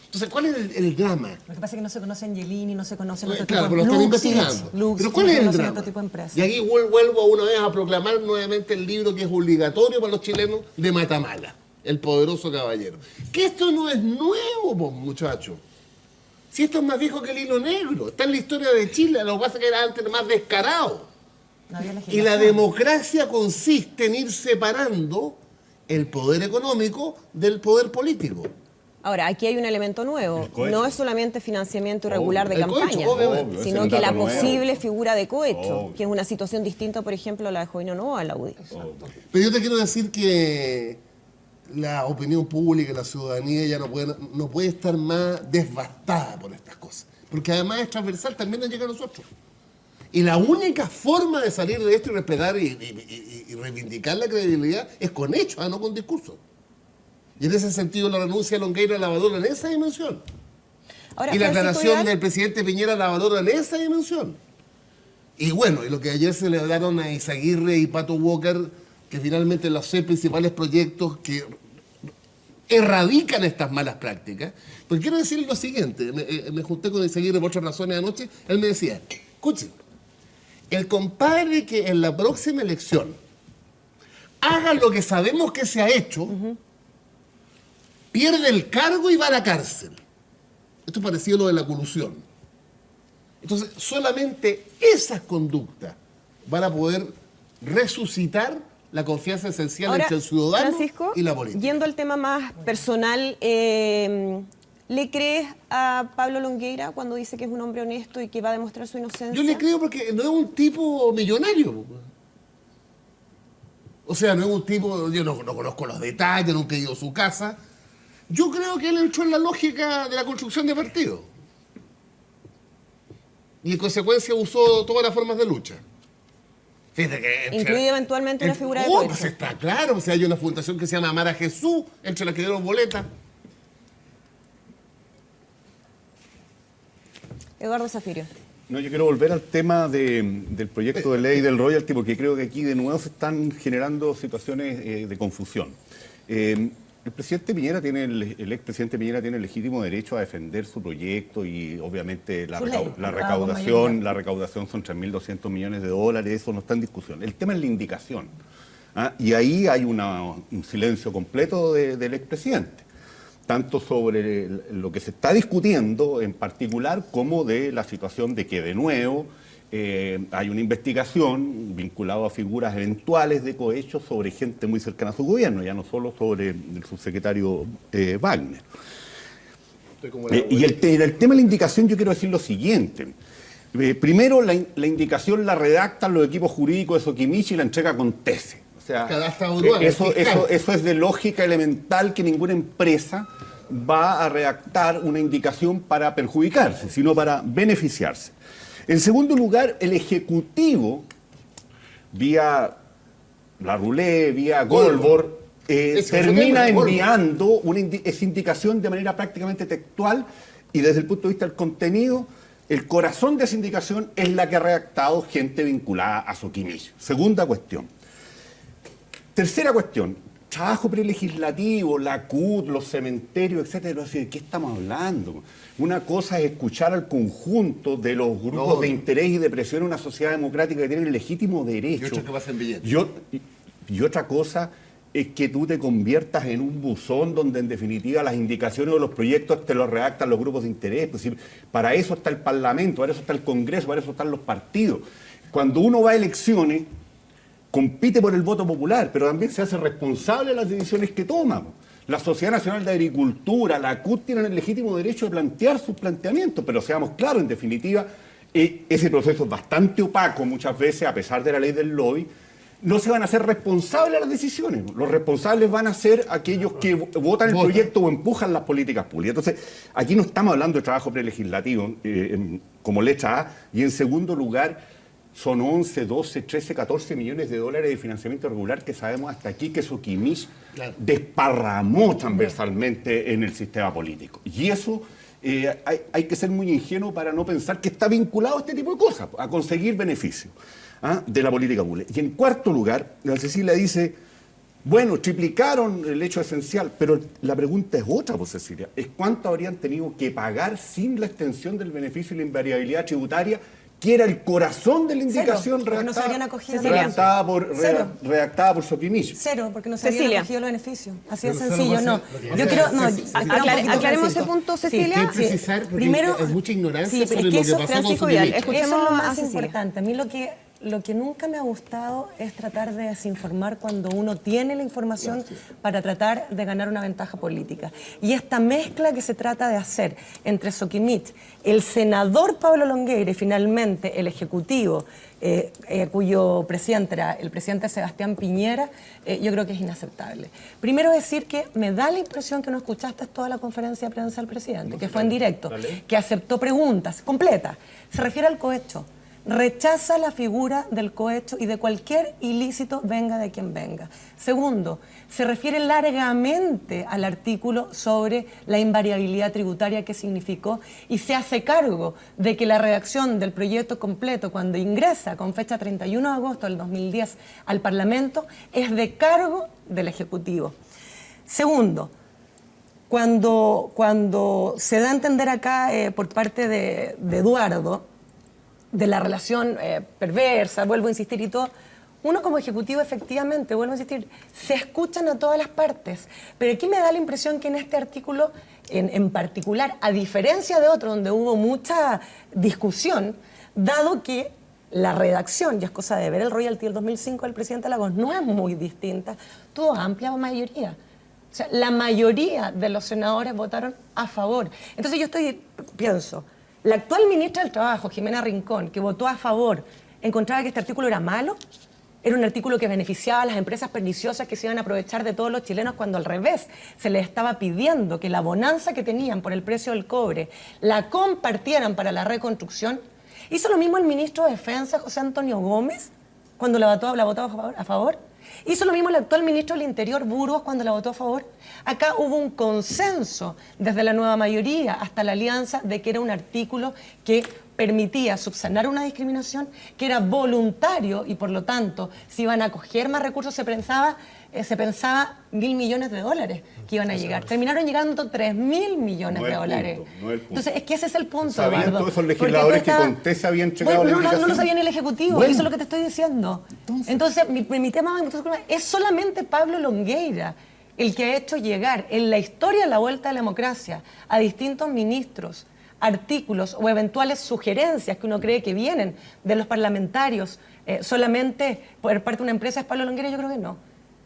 Entonces, ¿cuál es el drama? Lo que pasa es que no se conoce Angelini, no se conoce otro claro, tipo pero lo están investigando. Pero ¿cuál es el drama? Otro tipo de empresa. Y aquí vuelvo una vez a proclamar nuevamente el libro que es obligatorio para los chilenos de Matamala, El poderoso caballero. Que esto no es nuevo, muchachos. Si esto es más viejo que el hilo negro, está en la historia de Chile, lo que pasa es que era antes más descarado. Y la democracia consiste en ir separando el poder económico del poder político. Ahora, aquí hay un elemento nuevo. No es solamente financiamiento irregular de campaña, cohecho, sino que la posible figura de cohecho, que es una situación distinta, por ejemplo, a la de Jovino Novoa, a la UDI. Pero yo te quiero decir que la opinión pública y la ciudadanía ya no puede estar más devastada por estas cosas. Porque además es transversal, también nos llega a nosotros. Y la única forma de salir de esto y respetar y reivindicar la credibilidad es con hechos, no con discursos. Y en ese sentido la renuncia de Longueira la valora en esa dimensión. Ahora, y la Francisco aclaración Vidal, del presidente Piñera la valora en esa dimensión. Y bueno, y lo que ayer se le daron a Izaguirre y Pato Walker, que finalmente los 6 principales proyectos que erradican estas malas prácticas. Porque quiero decirle lo siguiente, me junté con Izaguirre por otras razones anoche, él me decía, escuchen, el compadre que en la próxima elección haga lo que sabemos que se ha hecho, pierde el cargo y va a la cárcel. Esto es parecido a lo de la colusión. Entonces, solamente esas conductas van a poder resucitar la confianza esencial entre el ciudadano Francisco, y la política. Yendo al tema más personal, ¿le crees a Pablo Longueira cuando dice que es un hombre honesto y que va a demostrar su inocencia? Yo le creo porque no es un tipo millonario. O sea, no es un tipo, yo no conozco los detalles, nunca he ido a su casa. Yo creo que él entró en la lógica de la construcción de partido. Y en consecuencia usó todas las formas de lucha. Fíjate que incluye eventualmente una figura de cohecho. cohecho. Pues está claro, o sea, hay una fundación que se llama Amar a Jesús, entre las que dieron boletas. Eduardo Zafirio. No, yo quiero volver al tema del proyecto de ley del royalty, porque creo que aquí de nuevo se están generando situaciones de confusión. El presidente Piñera el expresidente Piñera tiene el legítimo derecho a defender su proyecto y obviamente la recaudación son 3.200 millones de dólares, eso no está en discusión. El tema es la indicación. Y ahí hay un silencio completo del expresidente, tanto sobre lo que se está discutiendo en particular como de la situación de que de nuevo hay una investigación vinculada a figuras eventuales de cohecho sobre gente muy cercana a su gobierno, ya no solo sobre el subsecretario Wagner. Y el tema de la indicación yo quiero decir lo siguiente. Primero, la indicación la redactan los equipos jurídicos de Soquimich y la entrega con tesis. O sea, eso es de lógica elemental que ninguna empresa va a redactar una indicación para perjudicarse, sino para beneficiarse. En segundo lugar, el Ejecutivo, vía la Roulette, vía Goldberg, termina enviando esa indicación de manera prácticamente textual y desde el punto de vista del contenido El corazón de esa indicación es la que ha redactado gente vinculada a Soquimich. Segunda cuestión. Tercera cuestión. Trabajo prelegislativo, la CUT, los cementerios, etcétera. ¿De qué estamos hablando? Una cosa es escuchar al conjunto de los grupos de interés y de presión en una sociedad democrática que tienen el legítimo derecho. Y otra que pasen billetes. Y otra cosa es que tú te conviertas en un buzón donde en definitiva las indicaciones de los proyectos te los redactan los grupos de interés. Pues, para eso está el Parlamento, para eso está el Congreso, para eso están los partidos. Cuando uno va a elecciones, compite por el voto popular, pero también se hace responsable de las decisiones que toma. La Sociedad Nacional de Agricultura, la CUT tienen el legítimo derecho de plantear sus planteamientos, pero seamos claros, en definitiva, ese proceso es bastante opaco muchas veces, a pesar de la ley del lobby. No se van a hacer responsables de las decisiones. Los responsables van a ser aquellos que votan el proyecto o empujan las políticas públicas. Entonces, aquí no estamos hablando de trabajo prelegislativo como letra A, y en segundo lugar, son 11, 12, 13, 14 millones de dólares de financiamiento regular que sabemos hasta aquí que Soquimich desparramó transversalmente en el sistema político. Y eso hay que ser muy ingenuo para no pensar que está vinculado a este tipo de cosas, a conseguir beneficios de la política pública. Y en cuarto lugar, la Cecilia dice, bueno, triplicaron el hecho esencial, pero la pregunta es otra, pues Cecilia, es cuánto habrían tenido que pagar sin la extensión del beneficio y la invariabilidad tributaria, que era el corazón de la indicación redactada por Soquimich. Cero, porque no se habían acogido los beneficios. Así de sencillo, no. Yo quiero, aclaremos ese punto, Cecilia. Hay que precisar, porque primero, hay mucha ignorancia sobre es lo que que pasó Francisco con Vidal, Soquimich. Eso es lo más importante. A mí lo que nunca me ha gustado es tratar de desinformar cuando uno tiene la información para tratar de ganar una ventaja política. Y esta mezcla que se trata de hacer entre Soquimich, el senador Pablo Longueira y finalmente el Ejecutivo, cuyo presidente era el presidente Sebastián Piñera, yo creo que es inaceptable. Primero decir que me da la impresión que no escuchaste toda la conferencia de prensa del presidente, que fue en directo, que aceptó preguntas completas. Se refiere al cohecho. Rechaza la figura del cohecho y de cualquier ilícito, venga de quien venga. Segundo, se refiere largamente al artículo sobre la invariabilidad tributaria que significó y se hace cargo de que la redacción del proyecto completo, cuando ingresa con fecha 31 de agosto del 2010 al Parlamento, es de cargo del Ejecutivo. Segundo, cuando se da a entender acá por parte de Eduardo, de la relación perversa, vuelvo a insistir y todo, uno como ejecutivo efectivamente, vuelvo a insistir, se escuchan a todas las partes, pero aquí me da la impresión que en este artículo en particular, a diferencia de otro donde hubo mucha discusión, dado que la redacción, ya es cosa de ver el royalty del 2005 del presidente Lagos, no es muy distinta, tuvo amplia mayoría. O sea, la mayoría de los senadores votaron a favor. Entonces yo pienso, la actual ministra del Trabajo, Jimena Rincón, que votó a favor, encontraba que este artículo era malo, era un artículo que beneficiaba a las empresas perniciosas que se iban a aprovechar de todos los chilenos, cuando al revés se les estaba pidiendo que la bonanza que tenían por el precio del cobre la compartieran para la reconstrucción. Hizo lo mismo el ministro de Defensa, José Antonio Gómez, cuando la votó a favor. Hizo lo mismo el actual ministro del Interior, Burgos, cuando la votó a favor. Acá hubo un consenso desde la nueva mayoría hasta la alianza de que era un artículo que permitía subsanar una discriminación, que era voluntario y por lo tanto, si iban a coger más recursos, se pensaba 1.000 millones de dólares que iban a llegar. Terminaron llegando 3.000 millones de dólares. Entonces, es que ese es el punto, ¿sabían Eduardo? todos esos legisladores que con TES habían entregado la indicación? No lo sabía ni el Ejecutivo, eso es lo que te estoy diciendo. Entonces mi tema es solamente Pablo Longueira el que ha hecho llegar en la historia de la vuelta a la democracia a distintos ministros artículos o eventuales sugerencias que uno cree que vienen de los parlamentarios solamente por parte de una empresa. ¿Es Pablo Longueira? Yo creo que no.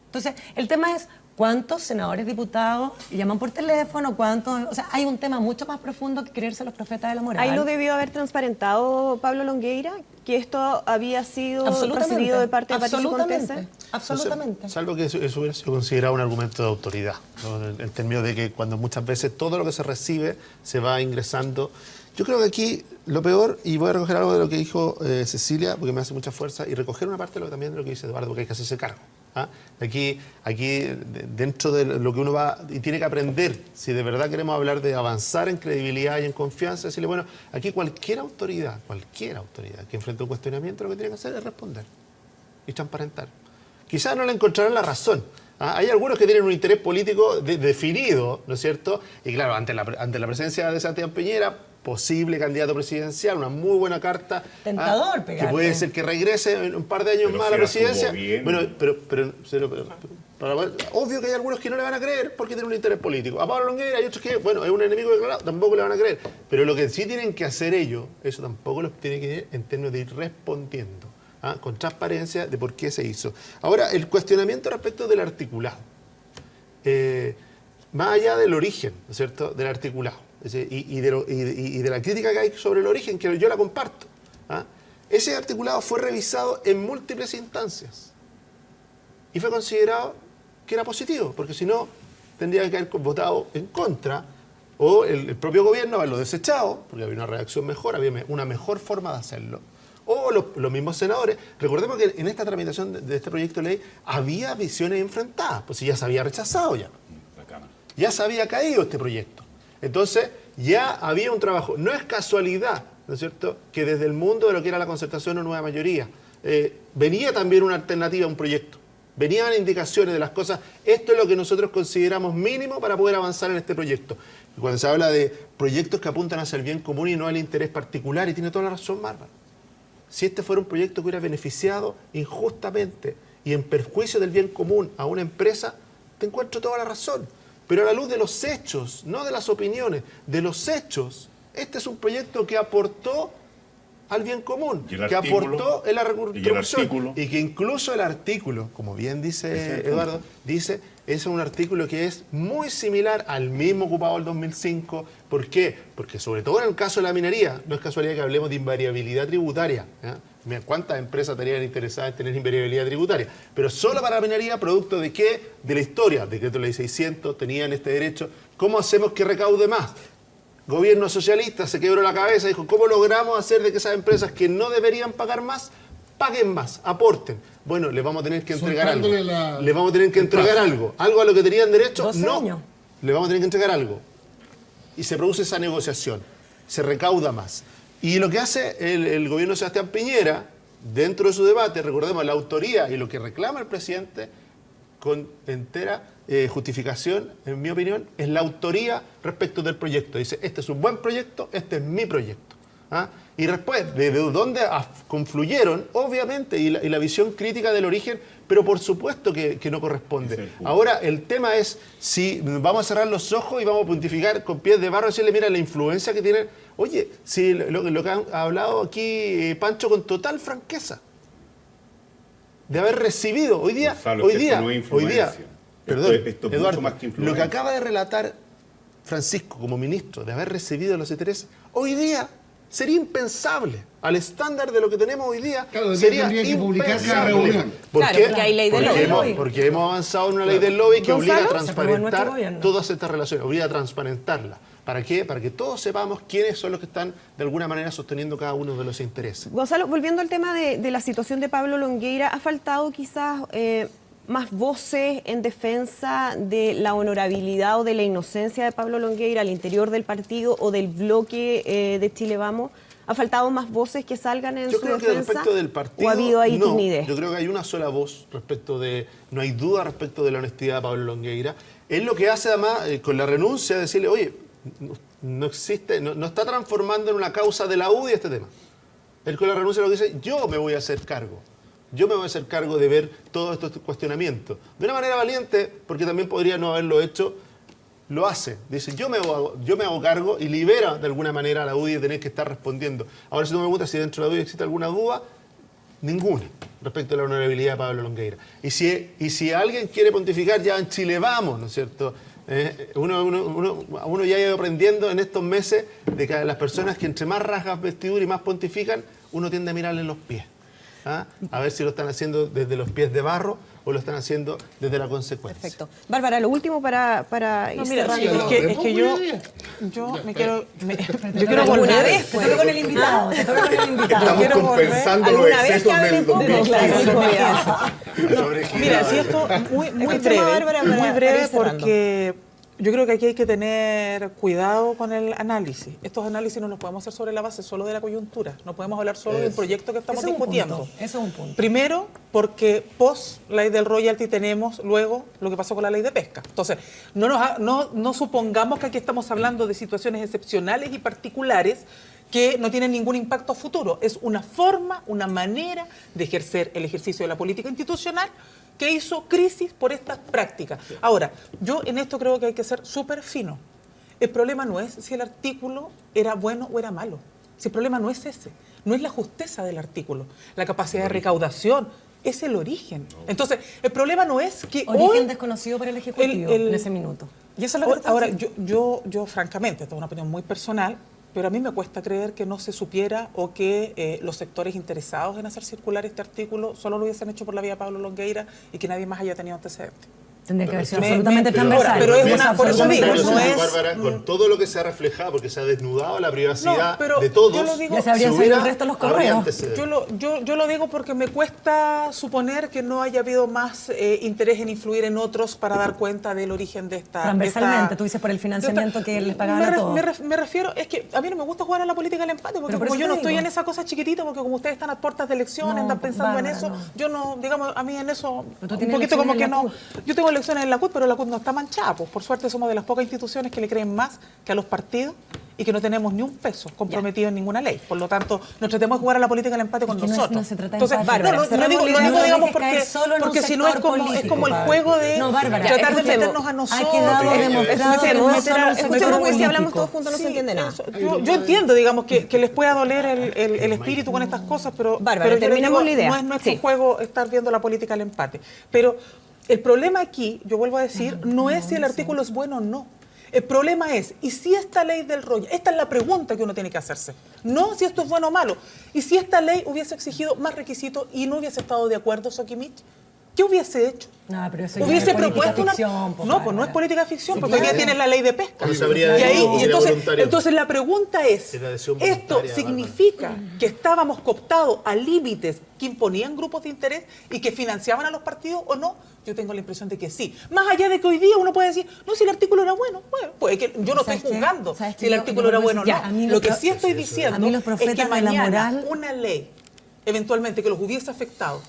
Entonces, el tema es cuántos senadores, diputados llaman por teléfono, cuántos... O sea, hay un tema mucho más profundo que creerse los profetas de la moral. Ahí no debió haber transparentado Pablo Longueira que esto había sido recibido de parte de Patricio Contese. Absolutamente. Salvo que eso hubiera sido considerado un argumento de autoridad, ¿no? En términos de que cuando muchas veces todo lo que se recibe se va ingresando. Yo creo que aquí lo peor, y voy a recoger algo de lo que dijo Cecilia, porque me hace mucha fuerza, y recoger una parte también de lo que dice Eduardo, porque hay que hacerse cargo. ¿Ah? Aquí, dentro de lo que uno va y tiene que aprender, si de verdad queremos hablar de avanzar en credibilidad y en confianza, decirle, bueno, aquí cualquier autoridad que enfrente un cuestionamiento, lo que tiene que hacer es responder y transparentar. Quizás no le encontrarán la razón. ¿Ah? Hay algunos que tienen un interés político definido, ¿no es cierto? Y claro, ante la presencia de Sebastián Piñera, posible candidato presidencial, una muy buena carta. Tentador, que puede ser que regrese en un par de años más a la presidencia. Bueno, pero obvio que hay algunos que no le van a creer porque tienen un interés político. A Pablo Longueira hay otros que, bueno, es un enemigo declarado, tampoco le van a creer. Pero lo que sí tienen que hacer ellos, eso tampoco los tienen que ir en términos de ir respondiendo, con transparencia de por qué se hizo. Ahora, el cuestionamiento respecto del articulado. Más allá del origen, ¿no es cierto?, del articulado. Y de la crítica que hay sobre el origen, que yo la comparto. Ese articulado fue revisado en múltiples instancias y fue considerado que era positivo, porque si no, tendría que haber votado en contra o el propio gobierno haberlo desechado, porque había una redacción mejor, había una mejor forma de hacerlo, o los mismos senadores. Recordemos que en esta tramitación de este proyecto de ley había visiones enfrentadas, pues si ya se había rechazado ya se había caído este proyecto. Entonces, ya había un trabajo. No es casualidad, ¿no es cierto?, que desde el mundo de lo que era la concertación o nueva mayoría, venía también una alternativa a un proyecto. Venían indicaciones de las cosas. Esto es lo que nosotros consideramos mínimo para poder avanzar en este proyecto. Y cuando se habla de proyectos que apuntan hacia el bien común y no al interés particular, y tiene toda la razón Bárbara. Si este fuera un proyecto que hubiera beneficiado injustamente y en perjuicio del bien común a una empresa, te encuentro toda la razón. Pero a la luz de los hechos, no de las opiniones, de los hechos, este es un proyecto que aportó al bien común, que aportó en la reconstrucción y que incluso el artículo, como bien dice Eduardo, dice, es un artículo que es muy similar al mismo ocupado del 2005. ¿Por qué? Porque sobre todo en el caso de la minería, no es casualidad que hablemos de invariabilidad tributaria. Mira, ¿cuántas empresas estarían interesadas en tener invariabilidad tributaria? Pero solo para la minería, ¿producto de qué? De la historia. Decreto Ley 600, tenían este derecho. ¿Cómo hacemos que recaude más? Gobierno socialista se quebró la cabeza y dijo, ¿cómo logramos hacer de que esas empresas que no deberían pagar más, paguen más, aporten? Bueno, les vamos a tener que entregar algo. Les vamos a tener que entregar algo. ¿Algo a lo que tenían derecho? No. Les vamos a tener que entregar algo. Y se produce esa negociación. Se recauda más. Y lo que hace el gobierno de Sebastián Piñera, dentro de su debate, recordemos, la autoría y lo que reclama el presidente, con entera justificación, en mi opinión, es la autoría respecto del proyecto. Dice, este es un buen proyecto, este es mi proyecto. Y después, de dónde confluyeron, obviamente, y la visión crítica del origen, pero por supuesto que no corresponde. Ahora, el tema es si vamos a cerrar los ojos y vamos a pontificar con pies de barro y decirle, mira, la influencia que tienen. Oye, si lo que ha hablado aquí Pancho con total franqueza, de haber recibido hoy día, perdón, Eduardo, lo que acaba de relatar Francisco como ministro, de haber recibido los intereses, hoy día sería impensable. Al estándar de lo que tenemos hoy día, sería impensable. ¿Por qué? Porque hay ley del lobby. Porque hemos avanzado en una ley del lobby que obliga a transparentar todas estas relaciones, obliga a transparentarlas. ¿Para qué? Para que todos sepamos quiénes son los que están de alguna manera sosteniendo cada uno de los intereses. Gonzalo, volviendo al tema de la situación de Pablo Longueira, ¿ha faltado quizás más voces en defensa de la honorabilidad o de la inocencia de Pablo Longueira al interior del partido o del bloque de Chile Vamos? ¿Ha faltado más voces que salgan en su defensa? Yo creo que respecto del partido, ¿o ha habido ahí timidez? Yo creo que hay una sola voz respecto de, no hay duda respecto de la honestidad de Pablo Longueira. Es lo que hace además con la renuncia, decirle, oye, no existe, no está transformando en una causa de la UDI este tema. Él con la renuncia lo que dice, yo me voy a hacer cargo. Yo me voy a hacer cargo de ver todos estos cuestionamientos. De una manera valiente, porque también podría no haberlo hecho, lo hace. Dice, yo me hago cargo y libera de alguna manera a la UDI de tener que estar respondiendo. Ahora, si tú me preguntas si dentro de la UDI existe alguna duda, ninguna respecto a la honorabilidad de Pablo Longueira. Y si alguien quiere pontificar, ya en Chile Vamos, ¿no es cierto? Uno ya ha ido aprendiendo en estos meses de que las personas que entre más rasgas vestidura y más pontifican, uno tiende a mirarle en los pies. A ver si lo están haciendo desde los pies de barro o lo están haciendo desde la consecuencia. Perfecto. Bárbara, lo último para ir cerrando. Es que yo me quiero volver alguna vez, pues, con el invitado. Estamos compensando los excesos del 2015. Mira, si esto muy breve porque yo creo que aquí hay que tener cuidado con el análisis. Estos análisis no los podemos hacer sobre la base solo de la coyuntura. No podemos hablar solo del proyecto que estamos discutiendo. Eso es un punto. Primero, porque post ley del royalty tenemos luego lo que pasó con la ley de pesca. Entonces, no supongamos que aquí estamos hablando de situaciones excepcionales y particulares que no tienen ningún impacto a futuro. Es una forma, una manera de ejercer el ejercicio de la política institucional que hizo crisis por estas prácticas. Ahora, yo en esto creo que hay que ser súper fino. El problema no es si el artículo era bueno o era malo. Si el problema no es ese, no es la justeza del artículo, la capacidad de recaudación, es el origen. Entonces, el problema no es que origen desconocido para el Ejecutivo en ese minuto. Y eso es lo que ahora, yo francamente, esta es una opinión muy personal, pero a mí me cuesta creer que no se supiera o que los sectores interesados en hacer circular este artículo solo lo hubiesen hecho por la vía de Pablo Longueira y que nadie más haya tenido antecedentes. Tendría que haber sido absolutamente transversal. Pero es una, por eso digo, no es... Bárbara, con todo lo que se ha reflejado, porque se ha desnudado la privacidad de todos, yo lo digo, ya se habrían salido el resto de los correos. Yo lo digo porque me cuesta suponer que no haya habido más interés en influir en otros para dar cuenta del origen de esta... Transversalmente, tú dices por el financiamiento que les pagaban a todos. Me refiero, es que a mí no me gusta jugar a la política del empate, porque como yo no estoy en esa cosa chiquitita, porque como ustedes están a puertas de elecciones, andan pensando en eso, yo no, digamos, a mí en eso, un poquito como que no... Yo tengo elecciones en la CUT, pero la CUT no está manchada, pues por suerte somos de las pocas instituciones que le creen más que a los partidos y que no tenemos ni un peso comprometido en ninguna ley. Por lo tanto, no tratemos de jugar a la política del empate con nosotros. No se trata de entonces, lo digo digamos, porque si no es como el juego de tratar de meternos a nosotros. Ha quedado demostrado. Escuchemos, porque si hablamos todos juntos no se entiende nada. Yo entiendo, digamos, que les pueda doler el espíritu con estas cosas, pero terminemos la idea. No es nuestro juego estar viendo la política del empate. Pero el problema aquí, yo vuelvo a decir, no es si el artículo es bueno o no. El problema es, ¿y si esta ley del rollo? Esta es la pregunta que uno tiene que hacerse. No si esto es bueno o malo. ¿Y si esta ley hubiese exigido más requisitos y no hubiese estado de acuerdo Sokimich? ¿Qué hubiese hecho? No, pero eso hubiese es propuesto una ficción, no, pues no es política de ficción, porque hoy día tienes la ley de pesca. Entonces la pregunta es, ¿esto significa que estábamos cooptados a límites que imponían grupos de interés y que financiaban a los partidos o no? Yo tengo la impresión de que sí. Más allá de que hoy día uno puede decir, no, si el artículo era bueno, pues que yo no estoy juzgando si el artículo era bueno o no. Lo que sí estoy diciendo es que mañana una ley, eventualmente que los hubiese afectado,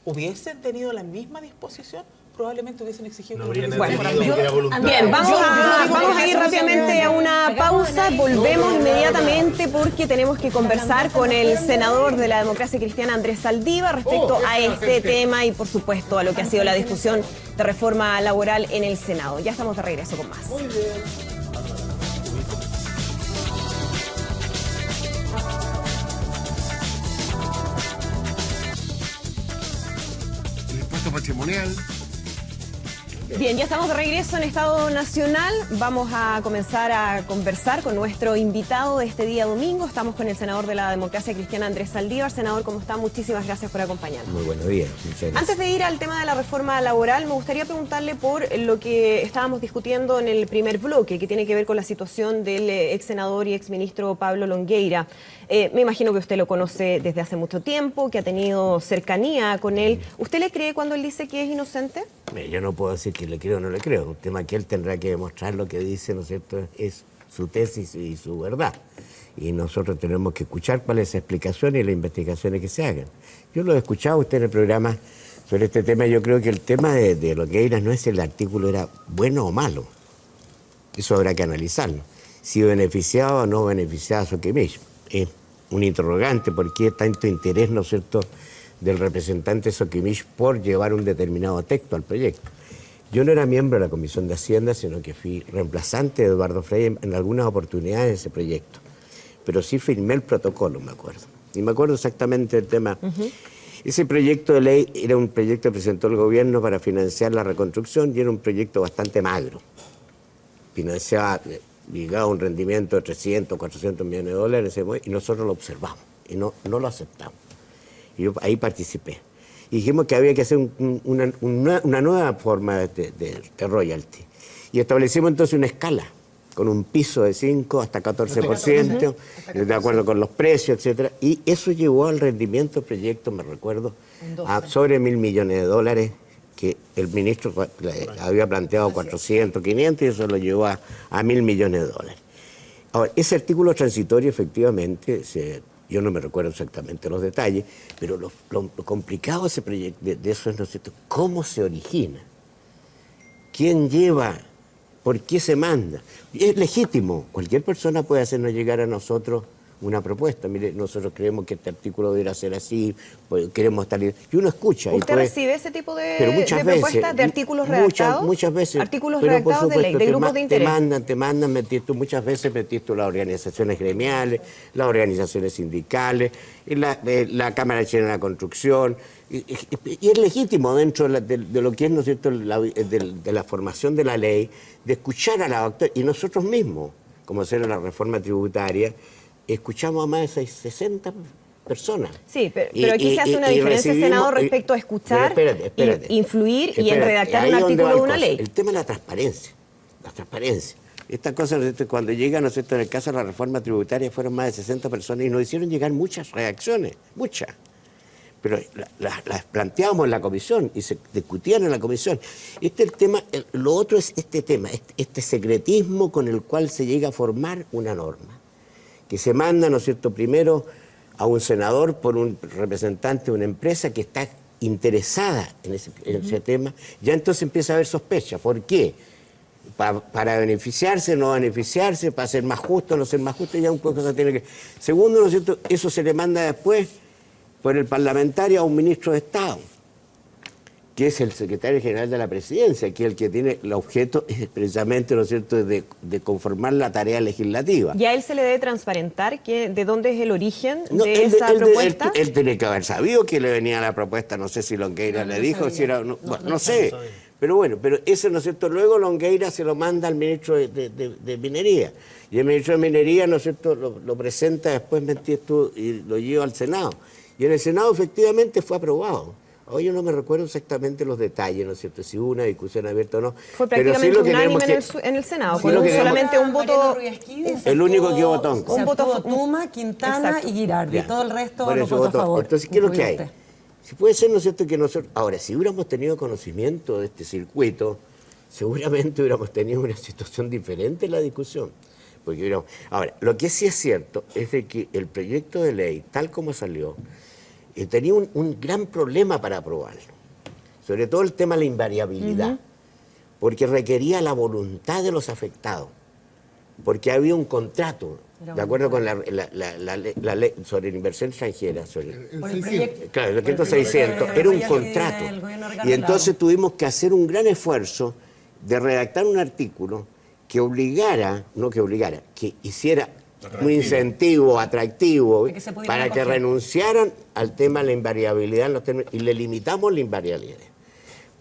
hubiesen tenido la misma disposición, probablemente hubiesen exigido bien, vamos a ir rápidamente a una pausa, volvemos inmediatamente porque tenemos que conversar con el senador de la Democracia Cristiana, Andrés Saldívar, respecto a este tema y por supuesto a lo que ha sido la discusión de reforma laboral en el Senado. Ya estamos de regreso con más. Muy bien. Patrimonial. Bien, ya estamos de regreso en Estado Nacional. Vamos a comenzar a conversar con nuestro invitado de este día domingo. Estamos con el senador de la Democracia Cristiana, Andrés Saldívar. Senador, ¿cómo está? Muchísimas gracias por acompañarnos. Muy buenos días. Muchas gracias. Antes de ir al tema de la reforma laboral, me gustaría preguntarle por lo que estábamos discutiendo en el primer bloque, que tiene que ver con la situación del ex senador y ex ministro Pablo Longueira. Me imagino que usted lo conoce desde hace mucho tiempo, que ha tenido cercanía con él. ¿Usted le cree cuando él dice que es inocente? Yo no puedo decir que le creo o no le creo. Un tema que él tendrá que demostrar lo que dice, ¿no es cierto?, es su tesis y su verdad. Y nosotros tenemos que escuchar cuáles son las explicaciones y las investigaciones que se hagan. Yo lo he escuchado a usted en el programa sobre este tema. Yo creo que el tema de Longueira no es si el artículo era bueno o malo. Eso habrá que analizarlo. Si beneficiaba o no beneficiaba a Sokimich. Es un interrogante, ¿por qué tanto interés, ¿no es cierto?, del representante Sokimich por llevar un determinado texto al proyecto? Yo no era miembro de la Comisión de Hacienda, sino que fui reemplazante de Eduardo Frei en algunas oportunidades de ese proyecto. Pero sí firmé el protocolo, me acuerdo. Y me acuerdo exactamente del tema. Ese proyecto de ley era un proyecto que presentó el gobierno para financiar la reconstrucción y era un proyecto bastante magro. Financiaba, ligado a un rendimiento de 300, 400 millones de dólares, y nosotros lo observamos y no lo aceptamos. Y yo ahí participé. y dijimos que había que hacer una nueva forma de royalty. Y establecimos entonces una escala, con un piso de 5 hasta 14%, de acuerdo con los precios, etcétera. Y eso llevó al rendimiento del proyecto, me recuerdo, a sobre $1.000 millones, que el ministro había planteado 400, 500, y eso lo llevó a $1.000 millones. Ahora, ese artículo transitorio, efectivamente, yo no me recuerdo exactamente los detalles, pero lo complicado de ese proyecto, de eso es, ¿no es cierto?, cómo se origina, quién lleva, por qué se manda. Es legítimo, cualquier persona puede hacernos llegar a nosotros una propuesta. Mire, nosotros creemos que este artículo debería ser así, pues, queremos estar... Y uno escucha. ¿Usted recibe ese tipo de propuestas, de artículos redactados? Muchas veces. Artículos redactados de ley, de grupos de interés. Te mandan, muchas veces metís tú las organizaciones gremiales, las organizaciones sindicales, la Cámara Chilena de la Construcción, y es legítimo dentro de lo que es, ¿no es cierto?, de la formación de la ley, de escuchar a la doctora, y nosotros mismos, como hacer la reforma tributaria, escuchamos a más de 60 personas. Sí, pero aquí se hace una diferencia, Senado, respecto a escuchar, influir y en redactar un artículo de una ley. El tema de la transparencia. Estas cosas, cuando llega, ¿no es cierto?, en el caso de la reforma tributaria, fueron más de 60 personas y nos hicieron llegar muchas reacciones, muchas. Pero las planteábamos en la comisión y se discutían en la comisión. El tema, lo otro es este tema, este secretismo con el cual se llega a formar una norma, que se manda, ¿no es cierto?, primero a un senador por un representante de una empresa que está interesada en ese tema, ya entonces empieza a haber sospecha. ¿Por qué? Para beneficiarse, no beneficiarse, para ser más justo, no ser más justo, ya un poco se tiene que... Segundo, ¿no es cierto?, eso se le manda después por el parlamentario a un ministro de Estado, que es el secretario general de la Presidencia, que es el que tiene el objeto precisamente, ¿no es cierto?, de conformar la tarea legislativa. ¿Y a él se le debe transparentar de dónde es el origen de esa propuesta? Él tiene que haber sabido que le venía la propuesta, no sé si Longueira le dijo, si era... No sé, pero bueno, pero eso, ¿no es cierto?, luego Longueira se lo manda al ministro de Minería, y el ministro de Minería, ¿no es cierto?, lo presenta después, y lo lleva al Senado. Y en el Senado efectivamente fue aprobado. Hoy yo no me recuerdo exactamente los detalles, ¿no es cierto?, si hubo una discusión abierta o no. Fue prácticamente unánime en el Senado, fue solamente un voto... El único que votó en contra. Un voto Tuma, Quintana y Girardi. Todo el resto bueno, lo votó a favor. Entonces, ¿qué es lo que hay? Si puede ser, ¿no es cierto?, que nosotros... Ahora, si hubiéramos tenido conocimiento de este circuito, seguramente hubiéramos tenido una situación diferente en la discusión. Porque ahora, lo que sí es cierto es de que el proyecto de ley, tal como salió, tenía un gran problema para aprobarlo, sobre todo el tema de la invariabilidad, porque requería la voluntad de los afectados, porque había un contrato, de acuerdo con la ley sobre la inversión extranjera, claro, el decreto 600, era un contrato, y entonces tuvimos que hacer un gran esfuerzo de redactar un artículo que obligara, no que obligara, que hiciera un incentivo atractivo para que renunciaran al tema de la invariabilidad en los términos, y le limitamos la invariabilidad.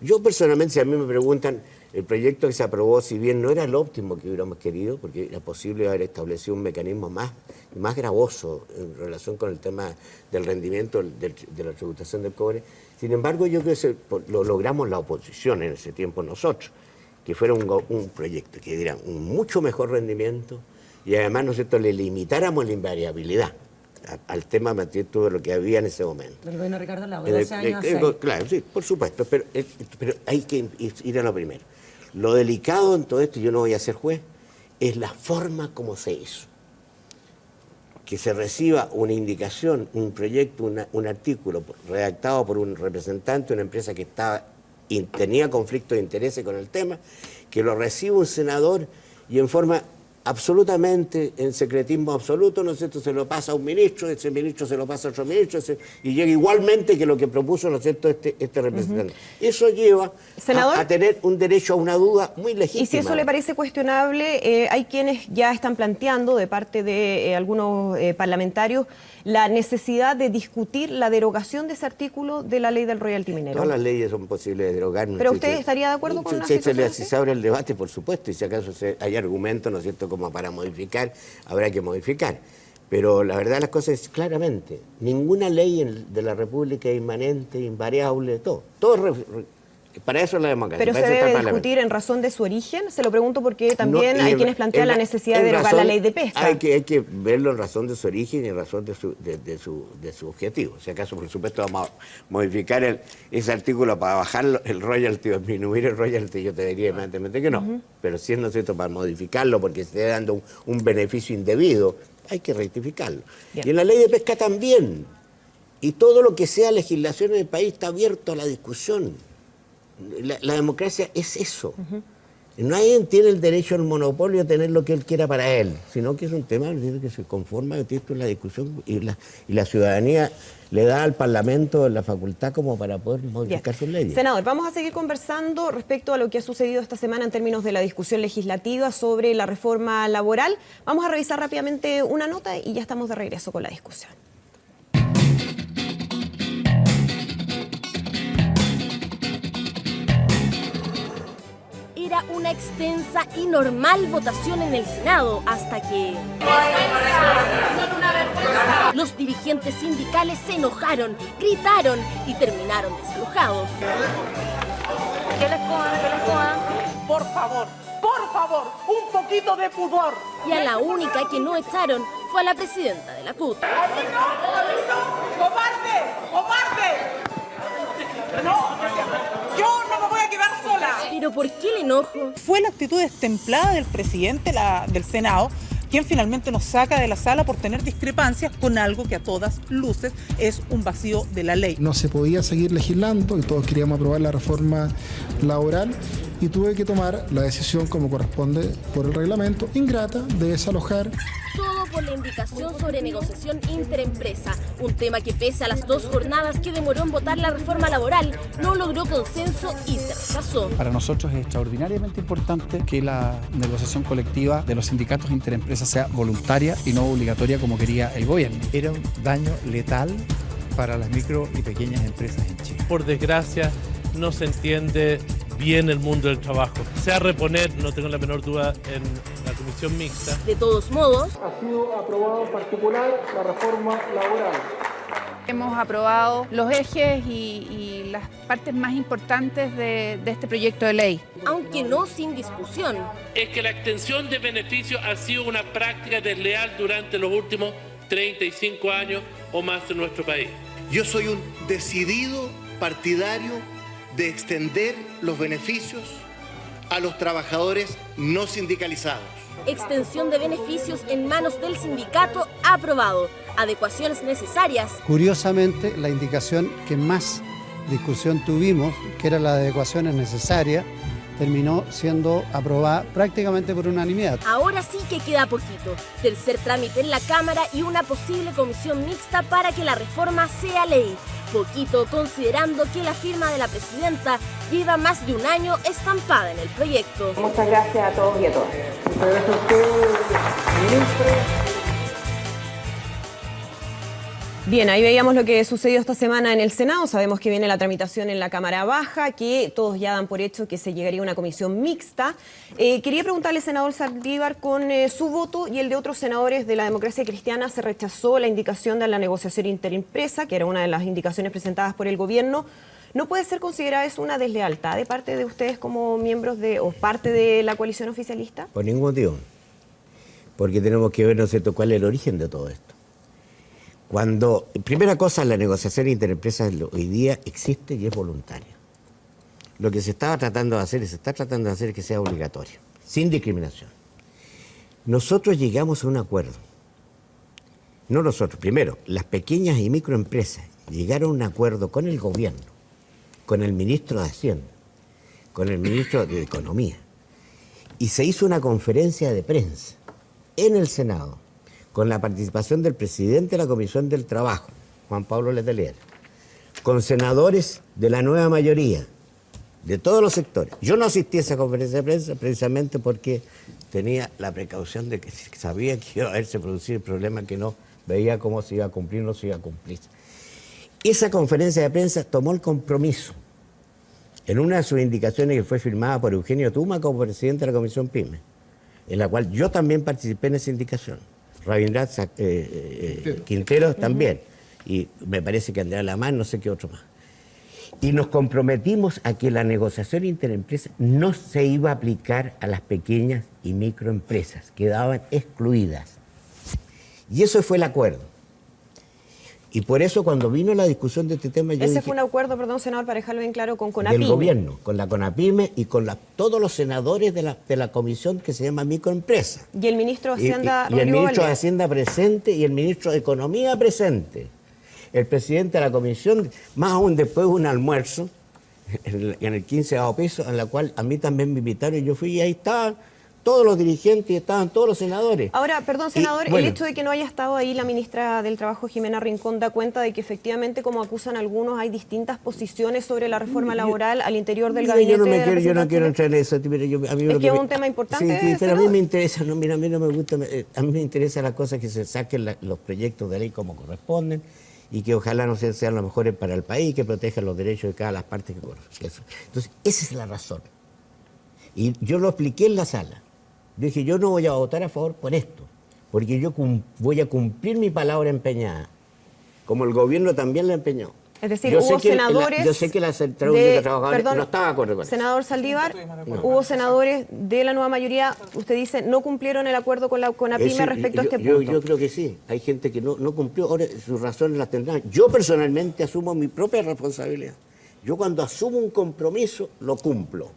Yo personalmente, si a mí me preguntan, el proyecto que se aprobó, si bien no era el óptimo que hubiéramos querido, porque era posible haber establecido un mecanismo más gravoso en relación con el tema del rendimiento de la tributación del cobre, sin embargo yo creo que lo logramos la oposición en ese tiempo nosotros, que fuera un proyecto que diera un mucho mejor rendimiento, y además nosotros le limitáramos la invariabilidad al tema de lo que había en ese momento. El gobierno de Ricardo Lagos, 12 años a 6. Claro, sí, por supuesto, pero hay que ir a lo primero. Lo delicado en todo esto, yo no voy a ser juez, es la forma como se hizo. Que se reciba una indicación, un proyecto, un artículo redactado por un representante de una empresa que tenía conflicto de intereses con el tema, que lo reciba un senador y en forma absolutamente, en secretismo absoluto, ¿no es cierto?, se lo pasa a un ministro, ese ministro se lo pasa a otro ministro, y llega igualmente que lo que propuso, ¿no es cierto?, este representante. Eso lleva a tener un derecho a una duda muy legítima. Y si eso le parece cuestionable, hay quienes ya están planteando, de parte de algunos parlamentarios, la necesidad de discutir la derogación de ese artículo de la ley del royalty minero. Todas las leyes son posibles de derogar. ¿Pero usted estaría de acuerdo con una situación así? Si se abre el debate, por supuesto, y si acaso hay argumentos, ¿no es cierto?, como para modificar, habrá que modificar. Pero la verdad de las cosas es claramente, ninguna ley de la República es inmanente, invariable, todo. Para eso es la democracia. Pero se debe discutir en razón de su origen. Se lo pregunto porque también hay quienes plantean la necesidad de derogar la ley de pesca. Hay que verlo en razón de su origen y en razón de su objetivo. Si acaso, por supuesto, vamos a modificar ese artículo para bajar el royalty o disminuir el royalty, yo te diría evidentemente que no. Pero si es, ¿no es cierto?, para modificarlo porque se está dando un beneficio indebido, hay que rectificarlo. Bien. Y en la ley de pesca también. Y todo lo que sea legislación en el país está abierto a la discusión. La democracia es eso. Nadie tiene el derecho al monopolio de tener lo que él quiera para él, sino que es un tema que se conforma de la discusión y la ciudadanía le da al Parlamento la facultad como para poder modificar sus leyes. Senador, vamos a seguir conversando respecto a lo que ha sucedido esta semana en términos de la discusión legislativa sobre la reforma laboral. Vamos a revisar rápidamente una nota y ya estamos de regreso con la discusión. Era una extensa y normal votación en el Senado hasta que los dirigentes sindicales se enojaron, gritaron y terminaron desalojados. ¿Qué les cojan? Por favor, un poquito de pudor. Y a la única que no echaron fue a la presidenta de la CUT. ¡Cobarde! No, yo no me voy a quedar sola. ¿Pero por qué el enojo? Fue la actitud destemplada del presidente del Senado quien finalmente nos saca de la sala por tener discrepancias con algo que a todas luces es un vacío de la ley. No se podía seguir legislando y todos queríamos aprobar la reforma laboral y tuve que tomar la decisión como corresponde por el reglamento, ingrata, de desalojar. Todo por la indicación sobre negociación interempresa, un tema que pese a las 2 jornadas que demoró en votar la reforma laboral, no logró consenso y se rechazó. Para nosotros es extraordinariamente importante que la negociación colectiva de los sindicatos interempresas sea voluntaria y no obligatoria como quería el gobierno. Era un daño letal para las micro y pequeñas empresas en Chile. Por desgracia, no se entiende bien el mundo del trabajo. Se va a reponer, no tengo la menor duda, en la comisión mixta. De todos modos, ha sido aprobado en particular la reforma laboral. Hemos aprobado los ejes y las partes más importantes de este proyecto de ley. Aunque no sin discusión. Es que la extensión de beneficios ha sido una práctica desleal durante los últimos 35 años o más en nuestro país. Yo soy un decidido partidario de extender los beneficios a los trabajadores no sindicalizados. Extensión de beneficios en manos del sindicato aprobado. Adecuaciones necesarias. Curiosamente, la indicación que más discusión tuvimos, que era la de adecuaciones necesarias, terminó siendo aprobada prácticamente por unanimidad. Ahora sí que queda poquito. Tercer trámite en la Cámara y una posible comisión mixta para que la reforma sea ley. Poquito considerando que la firma de la presidenta lleva más de un año estampada en el proyecto. Muchas gracias a todos y a todas. Muchas gracias a usted, ministro. Bien, ahí veíamos lo que sucedió esta semana en el Senado. Sabemos que viene la tramitación en la Cámara Baja, que todos ya dan por hecho que se llegaría a una comisión mixta. Quería preguntarle, senador Saldívar, con su voto y el de otros senadores de la Democracia Cristiana se rechazó la indicación de la negociación interempresa, que era una de las indicaciones presentadas por el gobierno. ¿No puede ser considerada eso una deslealtad de parte de ustedes como miembros o parte de la coalición oficialista? Por ningún motivo. Porque tenemos que ver, ¿no es cierto?, cuál es el origen de todo esto. Primera cosa, la negociación interempresas hoy día existe y es voluntaria. Lo que se estaba tratando de hacer y se está tratando de hacer es que sea obligatorio, sin discriminación. Nosotros llegamos a un acuerdo. No nosotros, primero, las pequeñas y microempresas llegaron a un acuerdo con el gobierno, con el ministro de Hacienda, con el ministro de Economía, y se hizo una conferencia de prensa en el Senado, con la participación del presidente de la Comisión del Trabajo, Juan Pablo Letelier, con senadores de la nueva mayoría, de todos los sectores. Yo no asistí a esa conferencia de prensa precisamente porque tenía la precaución de que sabía que iba a haberse producido el problema, que no veía cómo se iba a cumplir, no se iba a cumplir. Esa conferencia de prensa tomó el compromiso, en una de sus indicaciones que fue firmada por Eugenio Tuma como presidente de la Comisión PYME, en la cual yo también participé en esa indicación. Rabindranath Quintero también. Y me parece que Andrea Lamán, no sé qué otro más. Y nos comprometimos a que la negociación interempresa no se iba a aplicar a las pequeñas y microempresas, quedaban excluidas. Y eso fue el acuerdo. Y por eso cuando vino la discusión de este tema... Ese fue un acuerdo, perdón, senador, para dejarlo bien claro, con CONAPYME. Del gobierno, con la CONAPYME y con todos los senadores de la comisión que se llama microempresa. Y el ministro de Hacienda, y el ministro de Hacienda presente y el ministro de Economía presente. El presidente de la comisión, más aún después de un almuerzo, en el 15º piso, en la cual a mí también me invitaron y yo fui y ahí estaban todos los dirigentes y estaban todos los senadores. Ahora, perdón, senador, el hecho de que no haya estado ahí la ministra del Trabajo, Jimena Rincón, da cuenta de que efectivamente, como acusan algunos, hay distintas posiciones sobre la reforma laboral al interior del gabinete. Yo no quiero entrar en eso. A mí es que es un tema importante. Sí, pero a mí me interesa, a mí no me gusta, a mí me interesan las cosas que se saquen los proyectos de ley como corresponden y que ojalá no sean los mejores para el país, que protejan los derechos de cada las partes que corresponden. Entonces, esa es la razón. Y yo lo expliqué en la sala. Yo dije, yo no voy a votar a favor por esto, porque yo voy a cumplir mi palabra empeñada, como el gobierno también la empeñó. Es decir, hubo senadores... yo sé que la Central Única de Trabajadores no estaba de acuerdo con eso. Senador Saldívar, hubo senadores de la nueva mayoría, usted dice, no cumplieron el acuerdo con la CONAPYME respecto a este punto. Yo creo que sí, hay gente que no cumplió, ahora sus razones las tendrán. Yo personalmente asumo mi propia responsabilidad. Yo cuando asumo un compromiso, lo cumplo.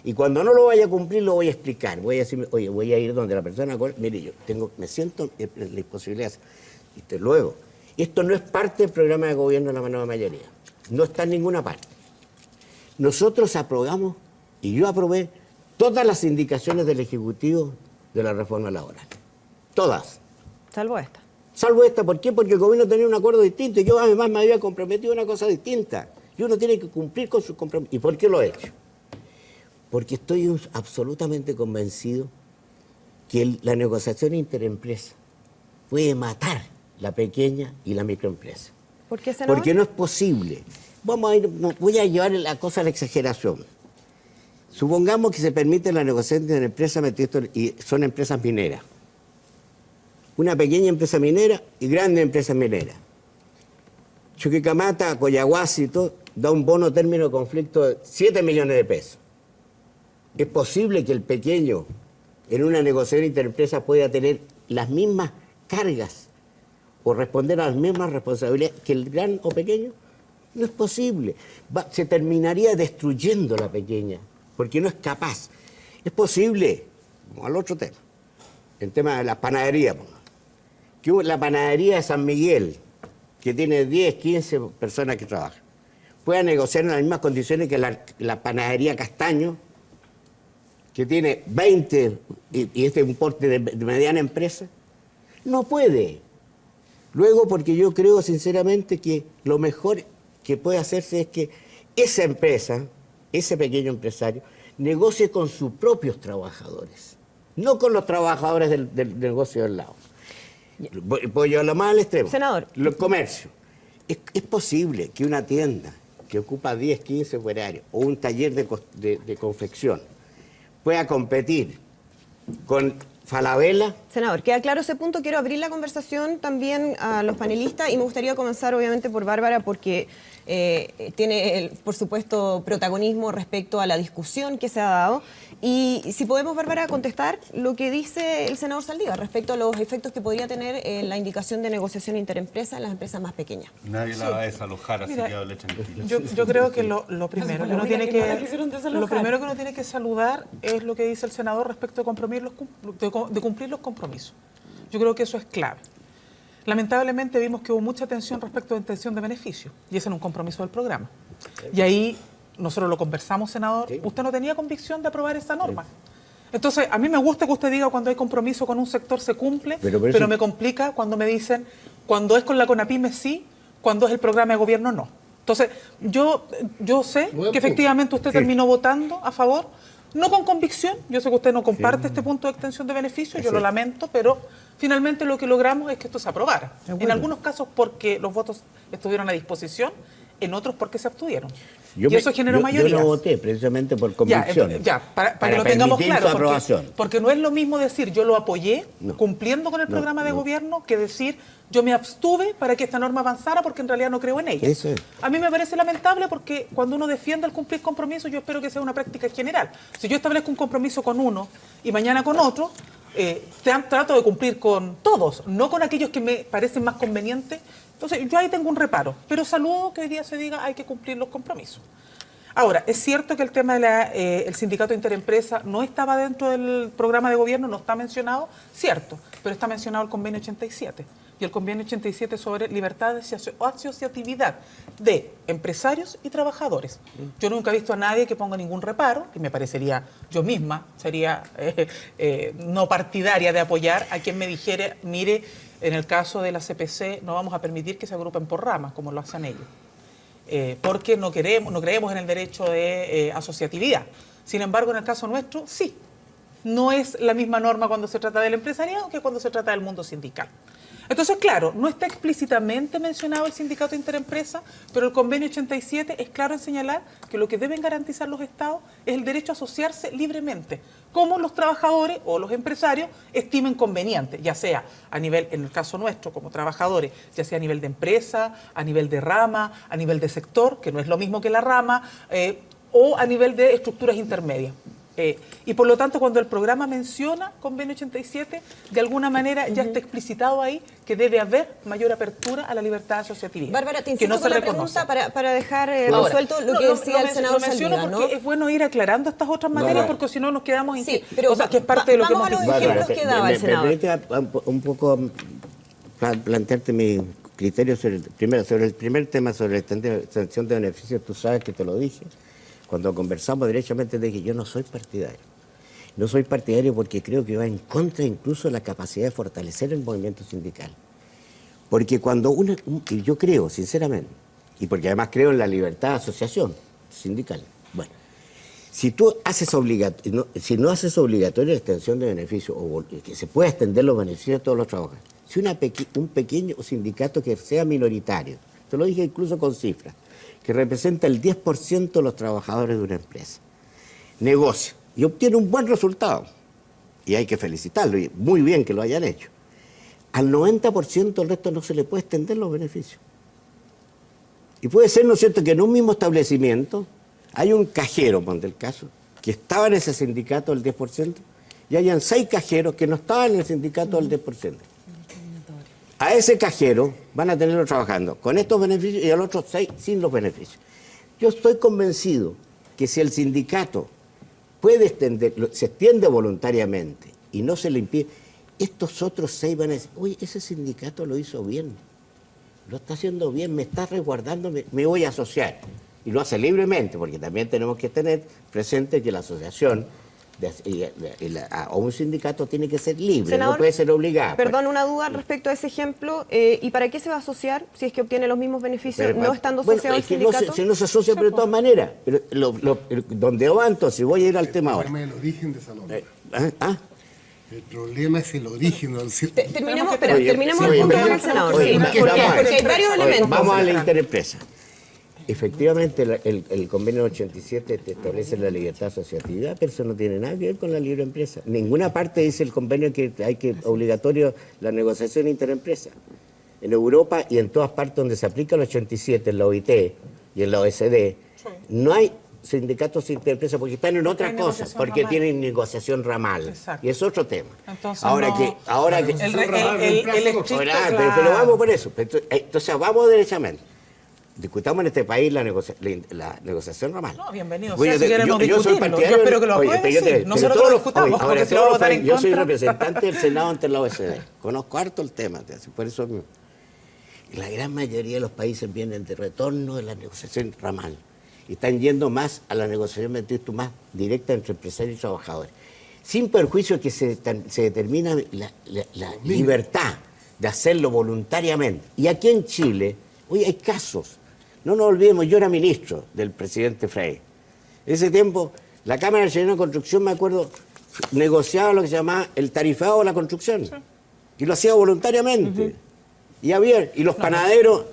Y cuando no lo vaya a cumplir, lo voy a explicar. Voy a decir, oye, voy a ir donde la persona... Mire, yo me siento en la imposibilidad. Luego, esto no es parte del programa de gobierno de la nueva mayoría. No está en ninguna parte. Nosotros aprobamos, y yo aprobé, todas las indicaciones del Ejecutivo de la reforma laboral. Todas. Salvo esta. Salvo esta, ¿por qué? Porque el gobierno tenía un acuerdo distinto. Y yo además me había comprometido a una cosa distinta. Y uno tiene que cumplir con sus compromisos. ¿Y por qué lo he hecho? Porque estoy absolutamente convencido que la negociación interempresa puede matar la pequeña y la microempresa. ¿Por qué, senador? Porque no es posible. Voy a llevar la cosa a la exageración. Supongamos que se permite la negociación interempresa y son empresas mineras. Una pequeña empresa minera y grandes empresas mineras. Chuquicamata, Coyahuasi y todo, da un bono término de conflicto de 7 millones de pesos. ¿Es posible que el pequeño en una negociación interempresa pueda tener las mismas cargas o responder a las mismas responsabilidades que el gran o pequeño? No es posible. Se terminaría destruyendo la pequeña, porque no es capaz. Es posible, como al otro tema, el tema de la panadería, que la panadería de San Miguel, que tiene 10, 15 personas que trabajan, pueda negociar en las mismas condiciones que la panadería Castaño, que tiene 20 y este es un porte de mediana empresa, no puede. Luego, porque yo creo sinceramente que lo mejor que puede hacerse es que esa empresa, ese pequeño empresario, negocie con sus propios trabajadores, no con los trabajadores del negocio del lado. Puedo llevarlo más al extremo. Senador. Los comercios. Es posible que una tienda que ocupa 10, 15 operarios o un taller de confección pueda competir con Falabella. Senador, queda claro ese punto. Quiero abrir la conversación también a los panelistas y me gustaría comenzar obviamente por Bárbara porque tiene, por supuesto, protagonismo respecto a la discusión que se ha dado. Y si podemos, Bárbara, contestar lo que dice el senador Saldívar respecto a los efectos que podría tener la indicación de negociación interempresa en las empresas más pequeñas. Nadie la va a desalojar, así que le echan el yo creo que lo primero que uno tiene que saludar es lo que dice el senador respecto de cumplir los compromisos. Yo creo que eso es clave. Lamentablemente vimos que hubo mucha tensión respecto de obtención de beneficios y ese era un compromiso del programa. Y ahí nosotros lo conversamos, senador, usted no tenía convicción de aprobar esa norma. Entonces, a mí me gusta que usted diga cuando hay compromiso con un sector se cumple, pero me complica cuando me dicen, cuando es con la CONAPYME sí, cuando es el programa de gobierno no. Entonces, yo sé que efectivamente usted terminó votando a favor, no con convicción, yo sé que usted no comparte este punto de extensión de beneficios, yo lo lamento, pero finalmente lo que logramos es que esto se aprobara. En algunos casos porque los votos estuvieron a disposición, en otros porque se abstuvieron. Y eso generó mayoría. Yo no voté precisamente por convicción. Para que lo tengamos claro. Su aprobación. Porque no es lo mismo decir yo lo apoyé cumpliendo con el programa de gobierno que decir yo me abstuve para que esta norma avanzara porque en realidad no creo en ella. Eso es. A mí me parece lamentable porque cuando uno defiende el cumplir compromisos, yo espero que sea una práctica general. Si yo establezco un compromiso con uno y mañana con otro, trato de cumplir con todos, no con aquellos que me parecen más convenientes. Entonces, yo ahí tengo un reparo, pero saludo que hoy día se diga hay que cumplir los compromisos. Ahora, es cierto que el tema del sindicato interempresa no estaba dentro del programa de gobierno, no está mencionado, cierto, pero está mencionado el convenio 87. Y el convenio 87 sobre libertad de asociatividad de empresarios y trabajadores. Yo nunca he visto a nadie que ponga ningún reparo, y me parecería, yo misma sería no partidaria de apoyar a quien me dijera, mire, en el caso de la CPC no vamos a permitir que se agrupen por ramas, como lo hacen ellos. Porque no creemos en el derecho de asociatividad. Sin embargo, en el caso nuestro, sí. No es la misma norma cuando se trata del empresariado que cuando se trata del mundo sindical. Entonces, claro, no está explícitamente mencionado el sindicato interempresa, pero el convenio 87 es claro en señalar que lo que deben garantizar los estados es el derecho a asociarse libremente, como los trabajadores o los empresarios estimen conveniente, ya sea a nivel, en el caso nuestro, como trabajadores, ya sea a nivel de empresa, a nivel de rama, a nivel de sector, que no es lo mismo que la rama, o a nivel de estructuras intermedias. Y por lo tanto, cuando el programa menciona convenio 87, de alguna manera ya está explicitado ahí que debe haber mayor apertura a la libertad asociativa. Bárbara, te insisto con la pregunta para dejar resuelto lo que decía el senador Saldívar, ¿no? Porque es bueno ir aclarando estas otras materias, porque si no nos quedamos en pero que es parte de lo que hemos dicho. Vamos a los ejemplos que daba el senador. Me permite un poco plantearte mi criterio sobre el primer tema, sobre la extensión de beneficios. Tú sabes que te lo dije. Cuando conversamos derechamente dije, yo no soy partidario. No soy partidario porque creo que va en contra incluso de la capacidad de fortalecer el movimiento sindical. Porque cuando y yo creo, sinceramente, y porque además creo en la libertad de asociación sindical. Bueno, si tú haces si no haces obligatoria la extensión de beneficios, o que se pueda extender los beneficios a todos los trabajadores, si un pequeño sindicato que sea minoritario, te lo dije incluso con cifras, que representa el 10% de los trabajadores de una empresa, negocia y obtiene un buen resultado, y hay que felicitarlo, y muy bien que lo hayan hecho, al 90% del resto no se le puede extender los beneficios. Y puede ser, ¿no es cierto?, que en un mismo establecimiento hay un cajero, ponte el caso, que estaba en ese sindicato del 10%, y hayan 6 cajeros que no estaban en el sindicato del 10%. A ese cajero van a tenerlo trabajando con estos beneficios y al otro 6 sin los beneficios. Yo estoy convencido que si el sindicato puede se extiende voluntariamente y no se le impide, estos otros 6 van a decir, oye, ese sindicato lo hizo bien, lo está haciendo bien, me está resguardando, me voy a asociar. Y lo hace libremente, porque también tenemos que tener presente que la asociación o un sindicato tiene que ser libre, senador, no puede ser obligado. Perdón, una duda respecto a ese ejemplo. ¿Y para qué se va a asociar si es que obtiene los mismos beneficios no estando asociado al sindicato? Si no se asocia, pero de todas maneras. Pero donde va, entonces, voy a ir al tema ahora. El problema es el origen de esa norma. El problema es el origen. Terminemos el punto con el senador. Porque hay varios elementos. Vamos a la interempresa. Efectivamente, el convenio 87 establece la libertad de asociatividad, pero eso no tiene nada que ver con la libre empresa. Ninguna parte dice el convenio que hay obligatorio la negociación interempresa. En Europa y en todas partes donde se aplica el 87, en la OIT y en la OECD, no hay sindicatos interempresa porque están en otra cosa, porque tienen negociación ramal. Exacto. Y es otro tema. Entonces, pero vamos por eso. Entonces vamos derechamente. Discutamos en este país la negociación ramal. No, bienvenido. Bueno, yo soy partidario. Yo espero que lo aprueben. Nosotros lo discutamos. Ahora, yo soy representante del Senado ante la OECD. Conozco harto el tema. Por eso la gran mayoría de los países vienen de retorno de la negociación ramal. Y están yendo más a la negociación más directa entre empresarios y trabajadores. Sin perjuicio que se determina la libertad de hacerlo voluntariamente. Y aquí en Chile, hoy hay casos. No nos olvidemos, yo era ministro del presidente Frey. En ese tiempo, la Cámara Chilena de Construcción, me acuerdo, negociaba lo que se llamaba el tarifado de la construcción. Sí. Y lo hacía voluntariamente. Y los panaderos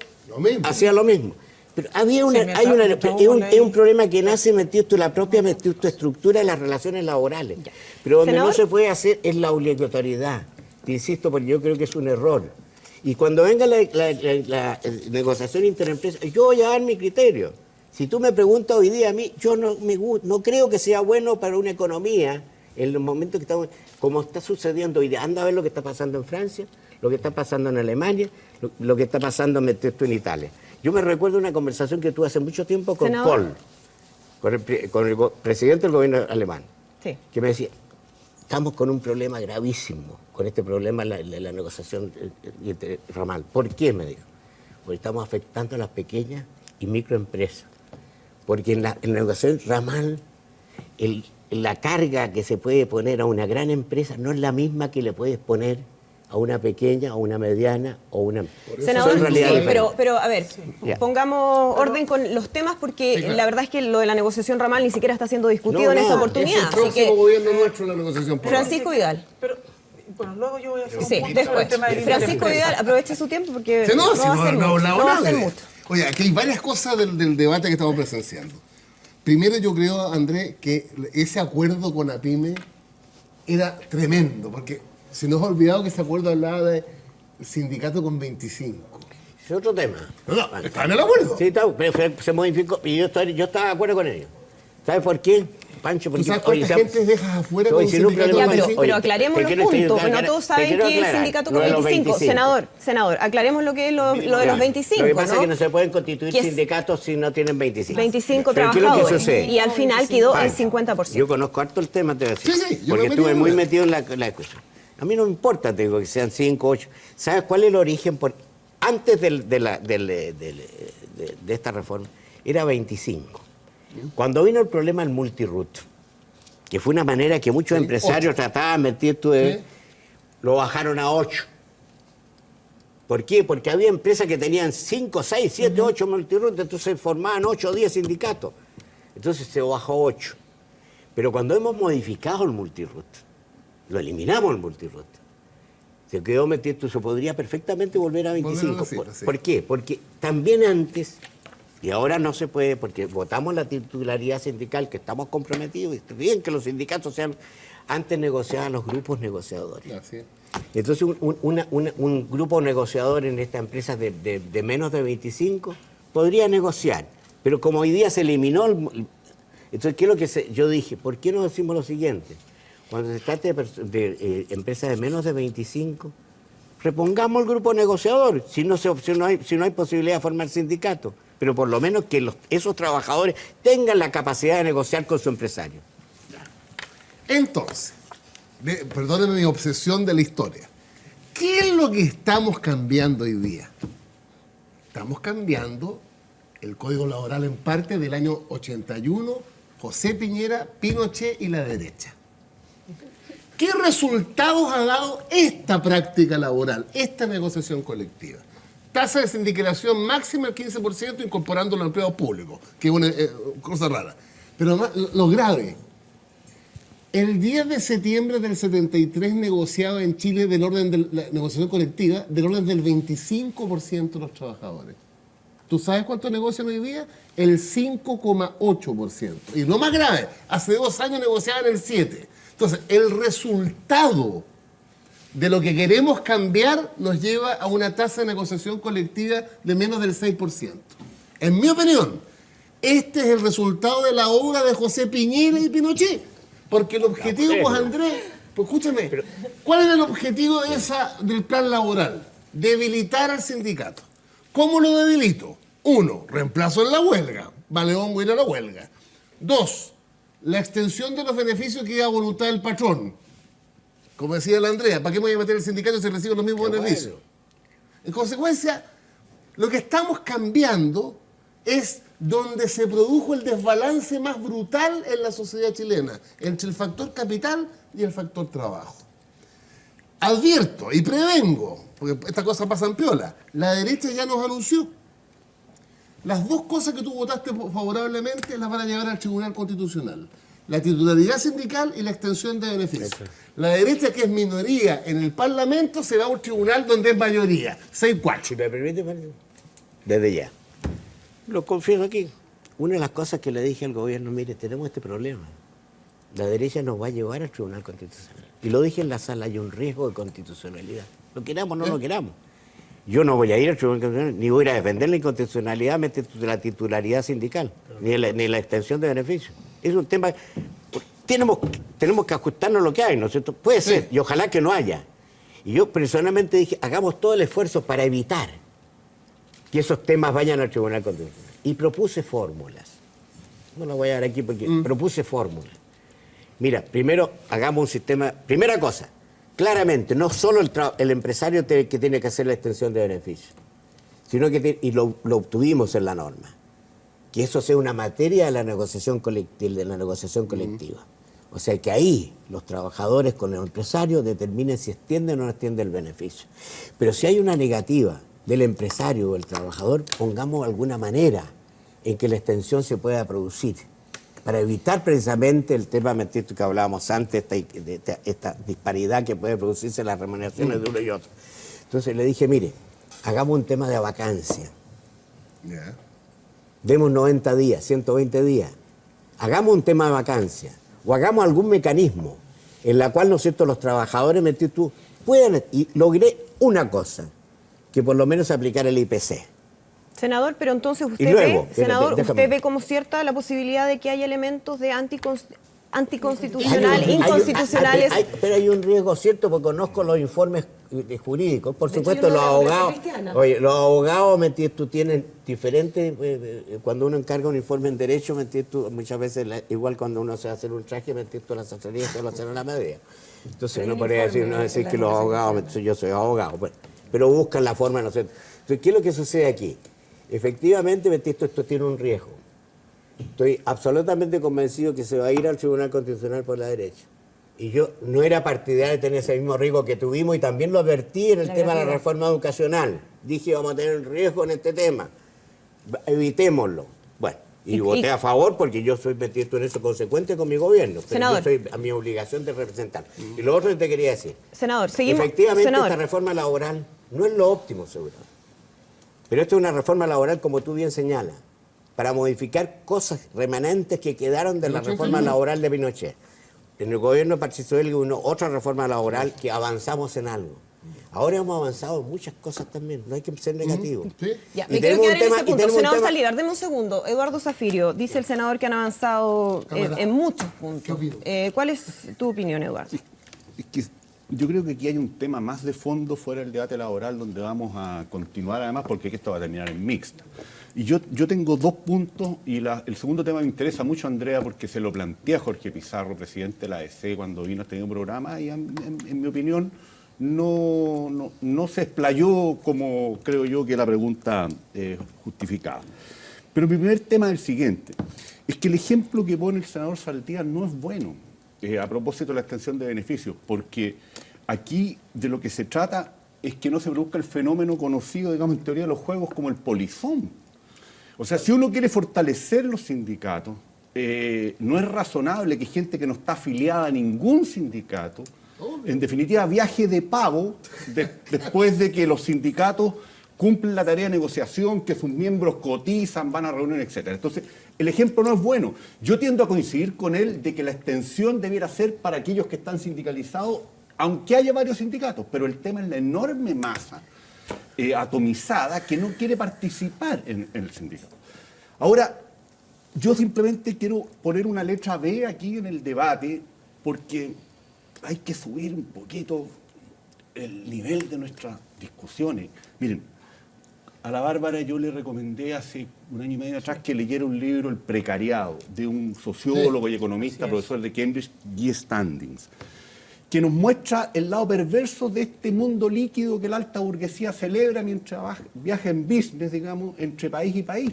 hacían lo mismo. Pero es un problema que nace metido en la propia estructura de las relaciones laborales. Pero donde no se puede hacer es la obligatoriedad. Te insisto, porque yo creo que es un error. Y cuando venga la negociación interempresa, yo voy a dar mi criterio. Si tú me preguntas hoy día a mí, yo no creo que sea bueno para una economía en los momentos que estamos, como está sucediendo hoy día. Anda a ver lo que está pasando en Francia, lo que está pasando en Alemania, lo que está pasando en Italia. Yo me recuerdo una conversación que tuve hace mucho tiempo con Kohl, con el presidente del gobierno alemán, que me decía, estamos con un problema gravísimo, con este problema de la negociación ramal. ¿Por qué? Me dijo. Porque estamos afectando a las pequeñas y microempresas. Porque en la negociación ramal, la carga que se puede poner a una gran empresa no es la misma que le puedes poner a una pequeña, a una mediana o una... Senador, pero a ver, pongamos orden con los temas porque la verdad es que lo de la negociación ramal ni siquiera está siendo discutido en esta oportunidad. Es el próximo gobierno nuestro la negociación. Francisco Vidal. Bueno, luego yo voy a hacer un punto después. sobre el tema de Francisco Vidal, aproveche su tiempo porque no va a hacer mucho. Oye, aquí hay varias cosas del debate que estamos presenciando. Primero, yo creo, Andrés, que ese acuerdo con APYME era tremendo, porque se nos ha olvidado que ese acuerdo hablaba de sindicato con 25. Es otro tema. No, ¿están en el acuerdo? Sí, pero se modificó y yo estaba de acuerdo con ellos. ¿Sabes por qué, Pancho? Porque, ¿sabes cuánta gente dejas afuera con un sindicato con 25? Pero aclaremos los puntos, porque no todos saben qué es el sindicato con 25. Senador, aclaremos lo que es lo de los 25. Lo que pasa es que no se pueden constituir sindicatos si no tienen 25. 25 trabajadores. Y al final quedó el 50%. Yo conozco harto el tema, te voy a decir. Porque estuve muy metido en la discusión. A mí no me importa, te digo, que sean 5, 8. ¿Sabes cuál es el origen? Antes de esta reforma, era 25. Cuando vino el problema del multiroot, que fue una manera que muchos empresarios trataban de meter, lo bajaron a 8. ¿Por qué? Porque había empresas que tenían 5, 6, 7, 8 multiroot, entonces formaban 8 o 10 sindicatos. Entonces se bajó a 8. Pero cuando hemos modificado el multiroot, lo eliminamos el multiroot, se quedó metido, se podría perfectamente volver a 25. ¿Por qué? Porque también antes, y ahora no se puede, porque votamos la titularidad sindical, que estamos comprometidos, y bien que los sindicatos sean, antes negociaban los grupos negociadores. Entonces un grupo negociador en esta empresa de menos de 25 podría negociar, pero como hoy día se eliminó, entonces ¿qué es lo que yo dije? ¿Por qué no decimos lo siguiente? Cuando se trate de empresas de menos de 25, repongamos el grupo negociador, si no hay posibilidad de formar sindicato, pero por lo menos que esos trabajadores tengan la capacidad de negociar con su empresario. Entonces, perdónenme mi obsesión de la historia, ¿qué es lo que estamos cambiando hoy día? Estamos cambiando el Código Laboral en parte del año 81, José Piñera, Pinochet y la derecha. ¿Qué resultados ha dado esta práctica laboral, esta negociación colectiva? Tasa de sindicalización máxima el 15%, incorporando los empleados públicos, que es una cosa rara. Pero lo grave, el 10 de septiembre del 73 negociado en Chile del orden de la negociación colectiva, del orden del 25% de los trabajadores. ¿Tú sabes cuánto negocian hoy día? El 5,8%. Y lo más grave, hace 2 años negociaban el 7%. Entonces, el resultado de lo que queremos cambiar nos lleva a una tasa de negociación colectiva de menos del 6%. En mi opinión, este es el resultado de la obra de José Piñera y Pinochet. Porque el objetivo, pues Andrés, pues escúchame, ¿cuál era el objetivo del plan laboral? Debilitar al sindicato. ¿Cómo lo debilito? 1, reemplazo en la huelga. Baleón va a ir a la huelga. 2, la extensión de los beneficios que iba a voluntad del patrón. Como decía la Andrea, ¿para qué me voy a meter el sindicato si recibo los mismos beneficios? En consecuencia, lo que estamos cambiando es donde se produjo el desbalance más brutal en la sociedad chilena, entre el factor capital y el factor trabajo. Advierto y prevengo, porque esta cosa pasa en piola, la derecha ya nos anunció. Las 2 cosas que tú votaste favorablemente las van a llevar al Tribunal Constitucional. La titularidad sindical y la extensión de beneficios. La derecha, que es minoría en el Parlamento, se va a un tribunal donde es mayoría. 6-4. Si me permite, desde ya. Lo confieso aquí. Una de las cosas que le dije al gobierno, mire, tenemos este problema. La derecha nos va a llevar al Tribunal Constitucional. Y lo dije en la sala, hay un riesgo de constitucionalidad. Lo queramos o no lo queramos. Yo no voy a ir al Tribunal Constitucional, ni voy a ir a defender la inconstitucionalidad, la titularidad sindical, ni la extensión de beneficios. Es un tema... Tenemos que ajustarnos a lo que hay, ¿no es cierto? Puede ser, y ojalá que no haya. Y yo personalmente dije, hagamos todo el esfuerzo para evitar que esos temas vayan al Tribunal Constitucional. Y propuse fórmulas. No lo voy a dar aquí porque propuse fórmulas. Mira, primero hagamos un sistema... Primera cosa, claramente, no solo el empresario que tiene que hacer la extensión de beneficios, sino que y lo obtuvimos en la norma, que eso sea una materia de la negociación colectiva. O sea, que ahí los trabajadores con el empresario determinen si extienden o no extienden el beneficio. Pero si hay una negativa del empresario o del trabajador, pongamos alguna manera en que la extensión se pueda producir, para evitar precisamente el tema que hablábamos antes, esta disparidad que puede producirse en las remuneraciones de uno y otro. Entonces le dije, mire, hagamos un tema de vacancia. Demos 90 días, 120 días. Hagamos un tema de vacancia. O hagamos algún mecanismo en la cual, ¿no es cierto?, los trabajadores, puedan... Y logré una cosa, que por lo menos aplicar el IPC. Senador, pero entonces usted ve como cierta la posibilidad de que haya elementos de anticonstitucional, inconstitucionales. Pero hay un riesgo cierto, porque conozco los informes jurídicos. Por supuesto, los abogados tienen diferentes, cuando uno encarga un informe en derecho, muchas veces, igual cuando uno se va a hacer un traje, la asesoría se lo hacen a la medida. Entonces no podría decir que los abogados, yo soy abogado, pero buscan la forma, ¿no sé? Entonces, ¿qué es lo que sucede aquí? Efectivamente, esto tiene un riesgo. Estoy absolutamente convencido que se va a ir al Tribunal Constitucional por la derecha. Y yo no era partidario de tener ese mismo riesgo que tuvimos, y también lo advertí en el tema de la reforma educacional. Dije, vamos a tener un riesgo en este tema. Evitémoslo. Bueno, y voté a favor porque yo soy metido en eso consecuente con mi gobierno. Pero senador, yo soy a mi obligación de representar. Y lo otro que te quería decir. Senador, seguimos. Efectivamente, esta reforma laboral no es lo óptimo, seguro. Pero esto es una reforma laboral, como tú bien señalas, para modificar cosas remanentes que quedaron de la reforma laboral de Pinochet. En el gobierno participó otra reforma laboral que avanzamos en algo. Ahora hemos avanzado en muchas cosas también, no hay que ser negativo. Ya, me quiero quedar en ese punto. Senador Saldívar, deme un segundo. Eduardo Zafirio, dice el senador que han avanzado en muchos puntos. ¿Cuál es tu opinión, Eduardo? Es que yo creo que aquí hay un tema más de fondo fuera del debate laboral, donde vamos a continuar además, porque esto va a terminar en mixta. Y yo tengo dos puntos, y el segundo tema me interesa mucho, Andrea, porque se lo plantea Jorge Pizarro, presidente de la ADC, cuando vino a este programa, y en mi opinión no se explayó como creo yo que la pregunta justificaba. Pero mi primer tema es el siguiente, es que el ejemplo que pone el senador Saldívar no es bueno, a propósito de la extensión de beneficios, porque aquí de lo que se trata es que no se produzca el fenómeno conocido, digamos, en teoría de los juegos, como el polizón. O sea, si uno quiere fortalecer los sindicatos, no es razonable que gente que no está afiliada a ningún sindicato, en definitiva, viaje de pago después de que los sindicatos cumplen la tarea de negociación, que sus miembros cotizan, van a reuniones, etc. Entonces, el ejemplo no es bueno. Yo tiendo a coincidir con él de que la extensión debiera ser para aquellos que están sindicalizados, aunque haya varios sindicatos, pero el tema es la enorme masa atomizada que no quiere participar en el sindicato. Ahora, yo simplemente quiero poner una letra B aquí en el debate, porque hay que subir un poquito el nivel de nuestras discusiones. Miren, a la Bárbara yo le recomendé hace un año y medio atrás que leyera un libro, El precariado, de un sociólogo y economista, profesor de Cambridge, Guy Standings, que nos muestra el lado perverso de este mundo líquido que la alta burguesía celebra mientras viaja en business, digamos, entre país y país,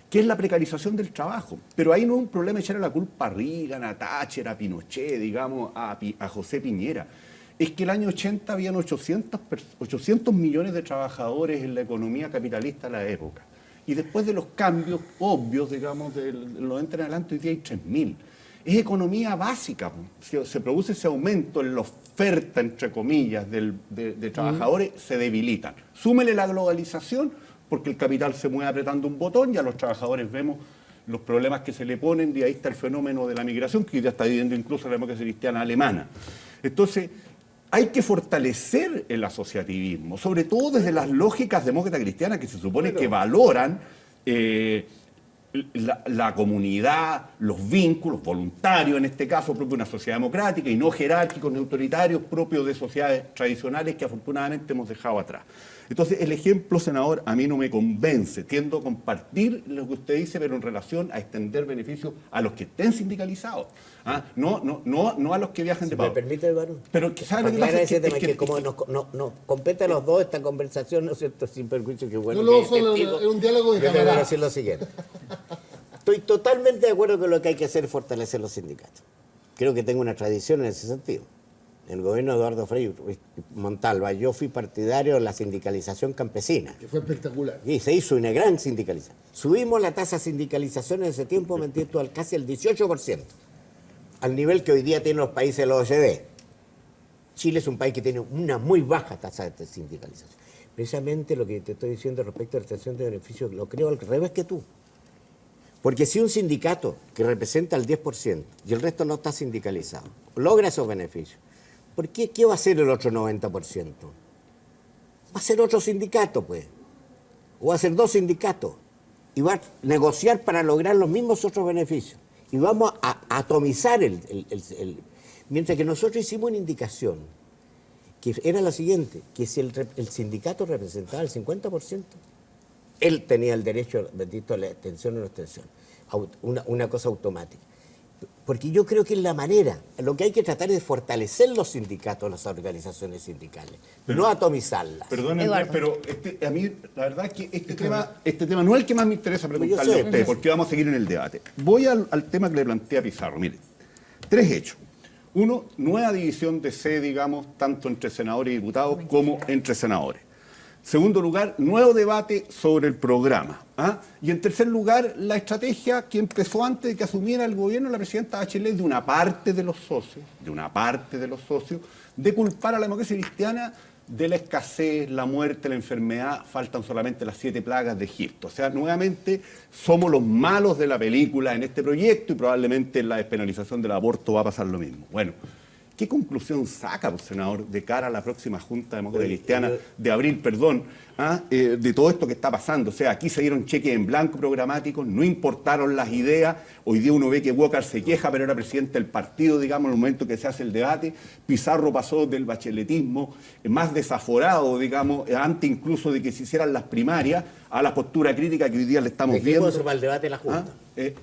que es la precarización del trabajo. Pero ahí no es un problema echarle la culpa a Reagan, a Thatcher, a Pinochet, digamos, a José Piñera. Es que el año 80 habían 800 millones de trabajadores en la economía capitalista de la época. Y después de los cambios obvios, digamos, de los 90 en adelante, hoy día hay 3.000. Es economía básica. Se produce ese aumento en la oferta, entre comillas, de trabajadores, se debilitan. Súmele la globalización, porque el capital se mueve apretando un botón y a los trabajadores vemos los problemas que se le ponen, y ahí está el fenómeno de la migración, que hoy día está viviendo incluso la democracia cristiana alemana. Entonces, hay que fortalecer el asociativismo, sobre todo desde las lógicas demócratas cristianas que se supone que valoran la comunidad, los vínculos voluntarios, en este caso propio de una sociedad democrática, y no jerárquicos ni autoritarios propios de sociedades tradicionales que afortunadamente hemos dejado atrás. Entonces, el ejemplo, senador, a mí no me convence. Tiendo a compartir lo que usted dice, pero en relación a extender beneficios a los que estén sindicalizados. ¿Ah? No a los que viajan de pago. ¿Me permite, Eduardo? Pero ¿sabe lo que pasa? Que como nos compete a los dos esta conversación, ¿no es cierto? Sin perjuicio, que bueno. No, es un diálogo de camaradas. Yo te voy a camaradas. decir lo siguiente. Estoy totalmente de acuerdo con lo que hay que hacer es fortalecer los sindicatos. Creo que tengo una tradición en ese sentido. En el gobierno de Eduardo Frei Montalva, yo fui partidario de la sindicalización campesina. Que fue espectacular. Y se hizo una gran sindicalización. Subimos la tasa de sindicalización en ese tiempo, me entiendo, al casi el 18%, al nivel que hoy día tienen los países de la OCDE. Chile es un país que tiene una muy baja tasa de sindicalización. Precisamente lo que te estoy diciendo respecto a la extensión de beneficios, lo creo al revés que tú. Porque si un sindicato que representa el 10% y el resto no está sindicalizado, logra esos beneficios, ¿por qué? ¿Qué va a hacer el otro 90%? Va a ser otro sindicato, pues. O va a ser dos sindicatos. Y va a negociar para lograr los mismos otros beneficios. Y vamos a atomizar Mientras que nosotros hicimos una indicación, que era la siguiente, que si el sindicato representaba el 50%, él tenía el derecho, bendito, a la extensión o no extensión. Una cosa automática. Porque yo creo que es la manera, lo que hay que tratar es de fortalecer los sindicatos, las organizaciones sindicales, no atomizarlas. Perdónenme, pero a mí la verdad es que este tema no es el que más me interesa preguntarle a usted, porque vamos a seguir en el debate. Voy al tema que le plantea Pizarro. Mire, 3 hechos. Uno, nueva división de sede, digamos, tanto entre senadores y diputados como entre senadores. Segundo lugar, nuevo debate sobre el programa. ¿Ah? Y en tercer lugar, la estrategia que empezó antes de que asumiera el gobierno la presidenta Bachelet de una parte de los socios, de culpar a la democracia cristiana de la escasez, la muerte, la enfermedad. Faltan solamente las 7 plagas de Egipto. O sea, nuevamente somos los malos de la película en este proyecto, y probablemente en la despenalización del aborto va a pasar lo mismo. Bueno, ¿qué conclusión saca, senador, de cara a la próxima Junta Demócrata Cristiana de abril, de todo esto que está pasando? O sea, aquí se dieron cheques en blanco programáticos, no importaron las ideas. Hoy día uno ve que Walker se queja, pero era presidente del partido, digamos, en el momento que se hace el debate. Pizarro pasó del bacheletismo más desaforado, digamos, antes incluso de que se hicieran las primarias, a la postura crítica que hoy día le estamos viendo. Para el debate de la Junta.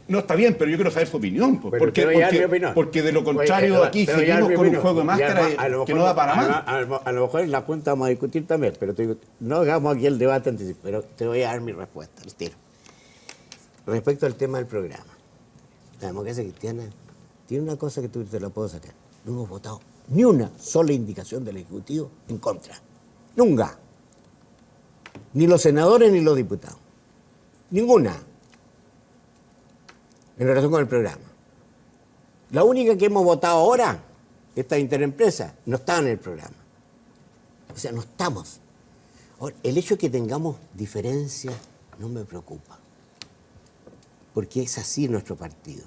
No, está bien, pero yo quiero saber su opinión. Porque de lo contrario aquí seguimos con un juego de máscara que no da para más. A lo mejor en la Junta vamos a discutir también, pero te digo, no hagamos aquí el debate antes, pero te voy a dar mi respuesta, el tiro. Respecto al tema del programa, la democracia cristiana tiene una cosa que tú te la puedo sacar. No hemos votado ni una sola indicación del Ejecutivo en contra. Nunca. Ni los senadores ni los diputados. Ninguna. En relación con el programa. La única que hemos votado ahora, esta interempresa, no está en el programa. O sea, no estamos. Ahora, el hecho de que tengamos diferencias no me preocupa. Porque es así nuestro partido.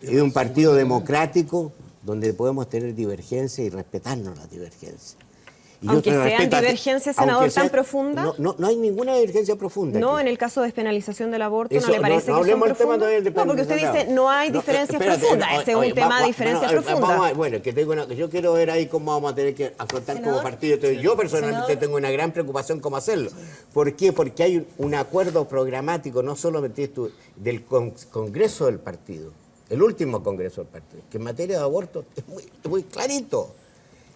Es un partido democrático donde podemos tener divergencias y respetarnos las divergencias. Aunque sean divergencias, senador, tan profundas. No hay ninguna divergencia profunda. No, aquí. en el caso de despenalización del aborto, Eso, ¿no le parece que son profundas? No, porque usted dice no hay diferencias profundas. Ese es un tema de diferencias profundas. Bueno, yo quiero ver ahí cómo vamos a tener que afrontar como partido. Entonces, yo personalmente tengo una gran preocupación cómo hacerlo. ¿Por qué? Porque hay un acuerdo programático, no solamente del Congreso del partido, el último Congreso del partido, que en materia de aborto es muy clarito.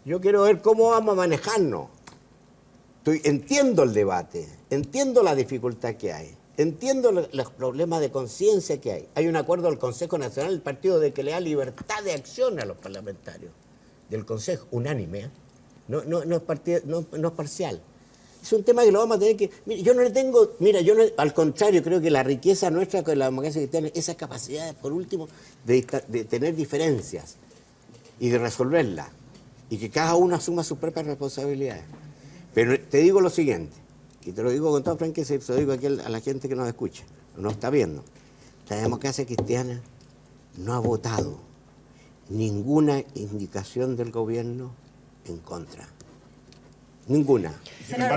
Yo quiero ver cómo vamos a manejarnos. Entiendo el debate, entiendo la dificultad que hay, entiendo los problemas de conciencia que hay. Hay un acuerdo del Consejo Nacional del Partido de que le da libertad de acción a los parlamentarios. Del Consejo, unánime, ¿eh? No es parcial. Es un tema que lo vamos a tener que... al contrario, creo que la riqueza nuestra con la democracia cristiana es esa capacidad, por último, de tener diferencias y de resolverlas. Y que cada uno asuma sus propias responsabilidades. Pero te digo lo siguiente, y te lo digo con toda franqueza, se lo digo aquí a la gente que nos escucha, nos está viendo, la democracia cristiana no ha votado ninguna indicación del gobierno en contra. Ninguna.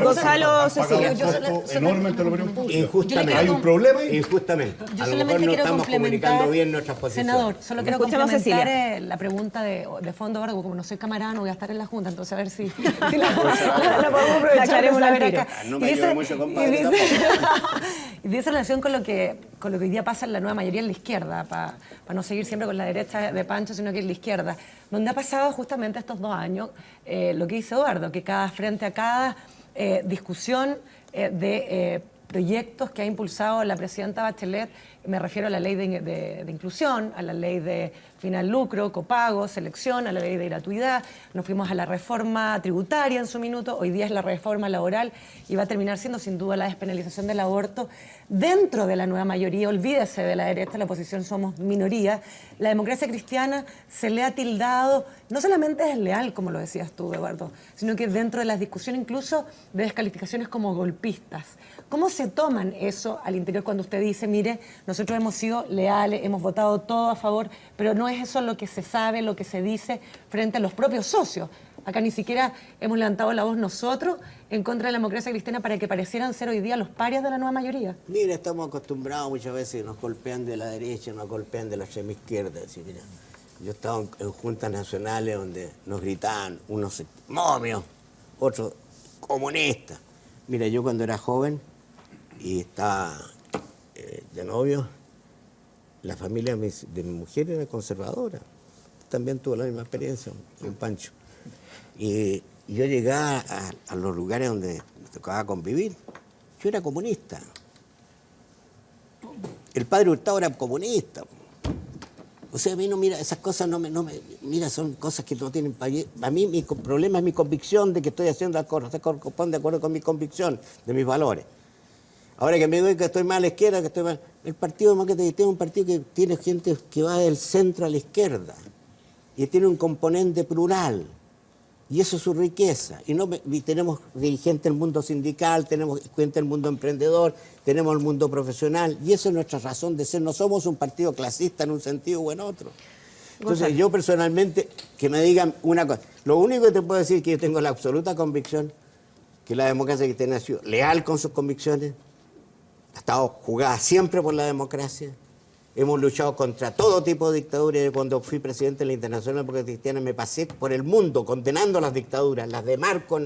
Gonzalo Cecilia. Enorme ante la opinión pública. Injustamente. Hay un problema ahí. Injustamente. Yo A lo solamente mejor no quiero estamos comunicando bien nuestras posiciones. Senador, solo quiero Escuchamos a complementar Cecilia. la pregunta de fondo, ¿verdad? Como no soy camarada, no voy a estar en la Junta, entonces a ver si la podemos aprovechar. Aclaremos de saber al tiro. acá. No me ayuda mucho, compadre. Y dice relación con lo que hoy día pasa en la nueva mayoría en la izquierda, para no seguir siempre con la derecha de Pancho, sino que en la izquierda, donde ha pasado justamente estos 2 años lo que dice Eduardo, que frente a cada discusión de proyectos que ha impulsado la presidenta Bachelet, me refiero a la ley de inclusión, a la ley de final lucro, copago, selección, a la ley de gratuidad, nos fuimos a la reforma tributaria en su minuto, hoy día es la reforma laboral y va a terminar siendo sin duda la despenalización del aborto. Dentro de la nueva mayoría, olvídese de la derecha, la oposición somos minoría, la democracia cristiana se le ha tildado, no solamente es desleal, como lo decías tú, Eduardo, sino que dentro de las discusiones incluso de descalificaciones como golpistas. ¿Cómo se toman eso al interior cuando usted dice, mire, nosotros hemos sido leales, hemos votado todo a favor, pero no es eso lo que se sabe, lo que se dice frente a los propios socios? Acá ni siquiera hemos levantado la voz nosotros en contra de la democracia cristiana para que parecieran ser hoy día los parias de la nueva mayoría. Mira, estamos acostumbrados muchas veces, nos golpean de la derecha, nos golpean de la extrema izquierda. Así, mira, yo he estado en juntas nacionales donde nos gritaban unos momios, otros comunistas. Mira, yo cuando era joven y estaba de novio, la familia de mi mujer era conservadora. También tuve la misma experiencia con Pancho. Y yo llegaba a los lugares donde me tocaba convivir. Yo era comunista. El padre Hurtado era comunista. O sea, a mí no, mira, esas cosas mira, son cosas que no tienen... A mí mi problema es mi convicción de que estoy haciendo las cosas, corresponde de acuerdo con mi convicción, de mis valores. Ahora que me digo que estoy más a la izquierda, que estoy más... El Partido Demócrata Cristiano es un partido que tiene gente que va del centro a la izquierda y tiene un componente plural. Y eso es su riqueza. Y tenemos dirigentes del mundo sindical, tenemos gente del mundo emprendedor, tenemos el mundo profesional. Y esa es nuestra razón de ser. No somos un partido clasista en un sentido o en otro. Entonces, yo personalmente, que me digan una cosa. Lo único que te puedo decir es que yo tengo la absoluta convicción que la democracia cristiana ha sido leal con sus convicciones, ha estado jugada siempre por la democracia. Hemos luchado contra todo tipo de dictaduras. Cuando fui presidente de la Internacional Democrática Cristiana me pasé por el mundo condenando las dictaduras, las de Marcos,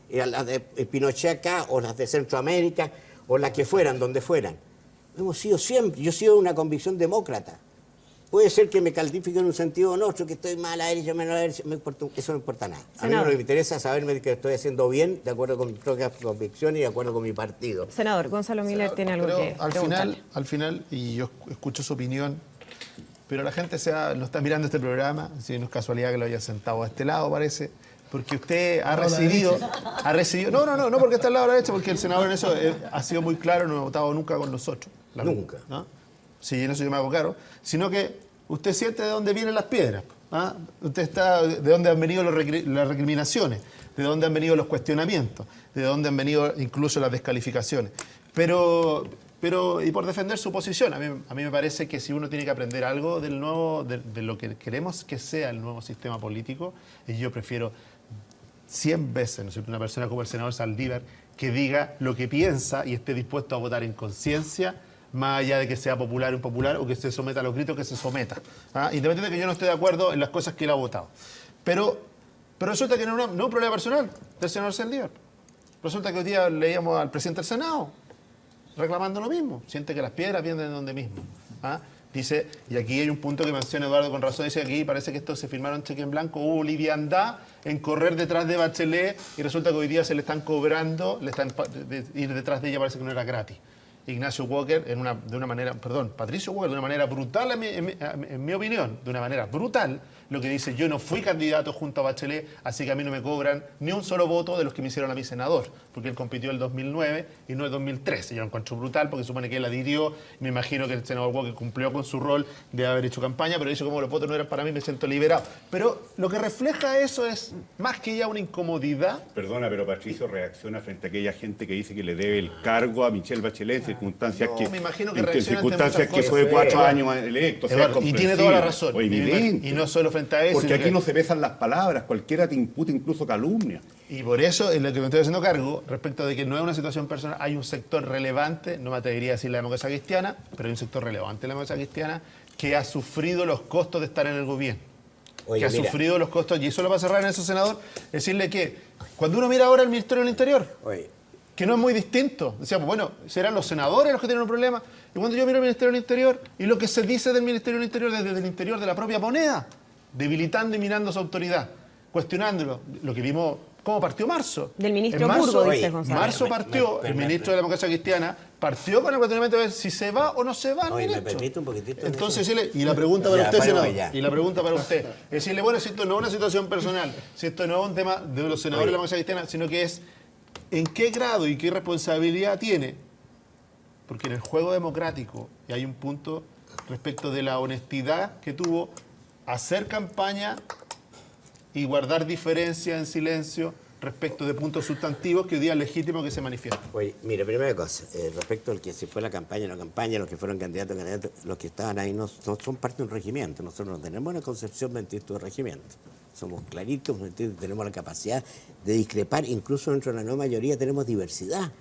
las de Pinochet acá, o las de Centroamérica, o las que fueran, donde fueran. Hemos sido siempre, yo he sido una convicción demócrata. Puede ser que me califique en un sentido o en otro, que estoy más a la derecha, menos a la derecha, eso no importa nada. A mí lo que me interesa es saberme que estoy haciendo bien, de acuerdo con mis propias convicciones y de acuerdo con mi partido. Senador, Gonzalo Miller tiene algo que preguntarle. Al final, y yo escucho su opinión, pero la gente no está mirando este programa, si no es casualidad que lo haya sentado a este lado, parece, porque usted ha recibido... No, porque está al lado de la derecha, porque el senador en eso ha sido muy claro, no ha votado nunca con nosotros. Nunca. ¿No? Sí, en eso yo me hago caro. Sino que usted siente de dónde vienen las piedras. ¿Ah? Usted está de dónde han venido las recriminaciones, de dónde han venido los cuestionamientos, de dónde han venido incluso las descalificaciones. Pero y por defender su posición, a mí me parece que si uno tiene que aprender algo del nuevo, de lo que queremos que sea el nuevo sistema político, y yo prefiero 100 veces, ¿no es cierto?, una persona como el senador Saldívar que diga lo que piensa y esté dispuesto a votar en conciencia, más allá de que sea popular o impopular, o que se someta a los gritos, que se someta. Independientemente de que yo no esté de acuerdo en las cosas que él ha votado. Pero resulta que no es un problema personal del senador Saldívar. Resulta que hoy día leíamos al presidente del Senado reclamando lo mismo. Siente que las piedras vienen de donde mismo. Dice, y aquí hay un punto que menciona Eduardo con razón, dice que aquí parece que esto se firmaron cheque en blanco, hubo liviandad en correr detrás de Bachelet y resulta que hoy día se le están cobrando, ir detrás de ella parece que no era gratis. Ignacio Walker Patricio Walker de una manera brutal, en mi opinión, de una manera brutal, lo que dice: yo no fui candidato junto a Bachelet, así que a mí no me cobran ni un solo voto de los que me hicieron a mí senador, porque él compitió el 2009 y no el 2013. Yo lo encuentro brutal porque supone que él adhirió. Me imagino que el senador Walker cumplió con su rol de haber hecho campaña, pero dice: como los votos no eran para mí, me siento liberado. Pero lo que refleja eso es más que ya una incomodidad. Perdona, pero Patricio reacciona frente a aquella gente que dice que le debe el cargo a Michelle Bachelet en circunstancias me imagino que en circunstancias que fue 4 años electo. Y tiene toda la razón. Evidente. Y no solo frente a eso. Porque aquí no se pesan las palabras, cualquiera te imputa incluso calumnia. Y por eso, en lo que me estoy haciendo cargo, respecto de que no es una situación personal, hay un sector relevante, no me atrevería a decir la democracia cristiana, pero hay un sector relevante de la democracia cristiana que ha sufrido los costos de estar en el gobierno. Oye, mira, sufrido los costos, y eso lo va a cerrar en eso, senador, decirle que cuando uno mira ahora el Ministerio del Interior, que no es muy distinto, decíamos, bueno, serán los senadores los que tienen un problema, y cuando yo miro el Ministerio del Interior y lo que se dice del Ministerio del Interior desde el interior de la propia moneda, debilitando y minando su autoridad, cuestionándolo, lo que vimos, ¿cómo partió marzo? Del ministro Burgo, dice Gonzalo. Marzo partió, el ministro de la Democracia Cristiana partió con el cuestionamiento de ver si se va o no se va el ministro. ¿Me permite un poquitito? Entonces, y la pregunta para usted, senador, y la pregunta para usted, es decirle, bueno, si esto no es una situación personal, si esto no es un tema de los senadores de la Democracia Cristiana, sino que es en qué grado y qué responsabilidad tiene, porque en el juego democrático, y hay un punto respecto de la honestidad que tuvo, hacer campaña y guardar diferencia en silencio respecto de puntos sustantivos que hoy día es legítimo que se manifiesten. Oye, mire, primera cosa, respecto al que si fue la campaña o no campaña, los que fueron candidatos, los que estaban ahí no son parte de un regimiento. Nosotros no tenemos una concepción mentista de regimiento. Somos claritos, tenemos la capacidad de discrepar, incluso dentro de la no mayoría tenemos diversidad.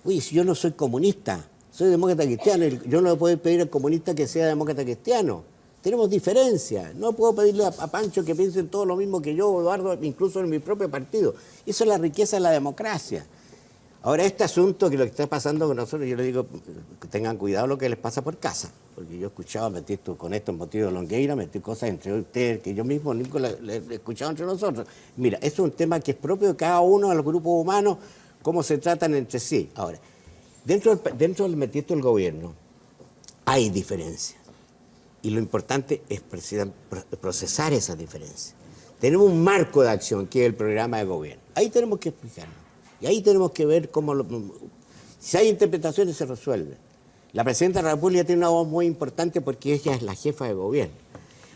Oye, si yo no soy comunista, soy demócrata cristiano, yo no le puedo pedir al comunista que sea demócrata cristiano. Tenemos diferencias. No puedo pedirle a Pancho que piensen todo lo mismo que yo, Eduardo, incluso en mi propio partido. Eso es la riqueza de la democracia. Ahora, este asunto que lo que está pasando con nosotros, yo le digo que tengan cuidado lo que les pasa por casa. Porque yo he escuchado, con esto en motivo de Longueira, meter cosas entre ustedes, que yo mismo nunca le he escuchado entre nosotros. Mira, eso es un tema que es propio de cada uno de los grupos humanos, cómo se tratan entre sí. Ahora, dentro del metito del gobierno hay diferencias. Y lo importante es procesar esas diferencias. Tenemos un marco de acción que es el programa de gobierno. Ahí tenemos que explicarnos. Y ahí tenemos que ver cómo... si hay interpretaciones, se resuelven. La presidenta de la República tiene una voz muy importante porque ella es la jefa de gobierno.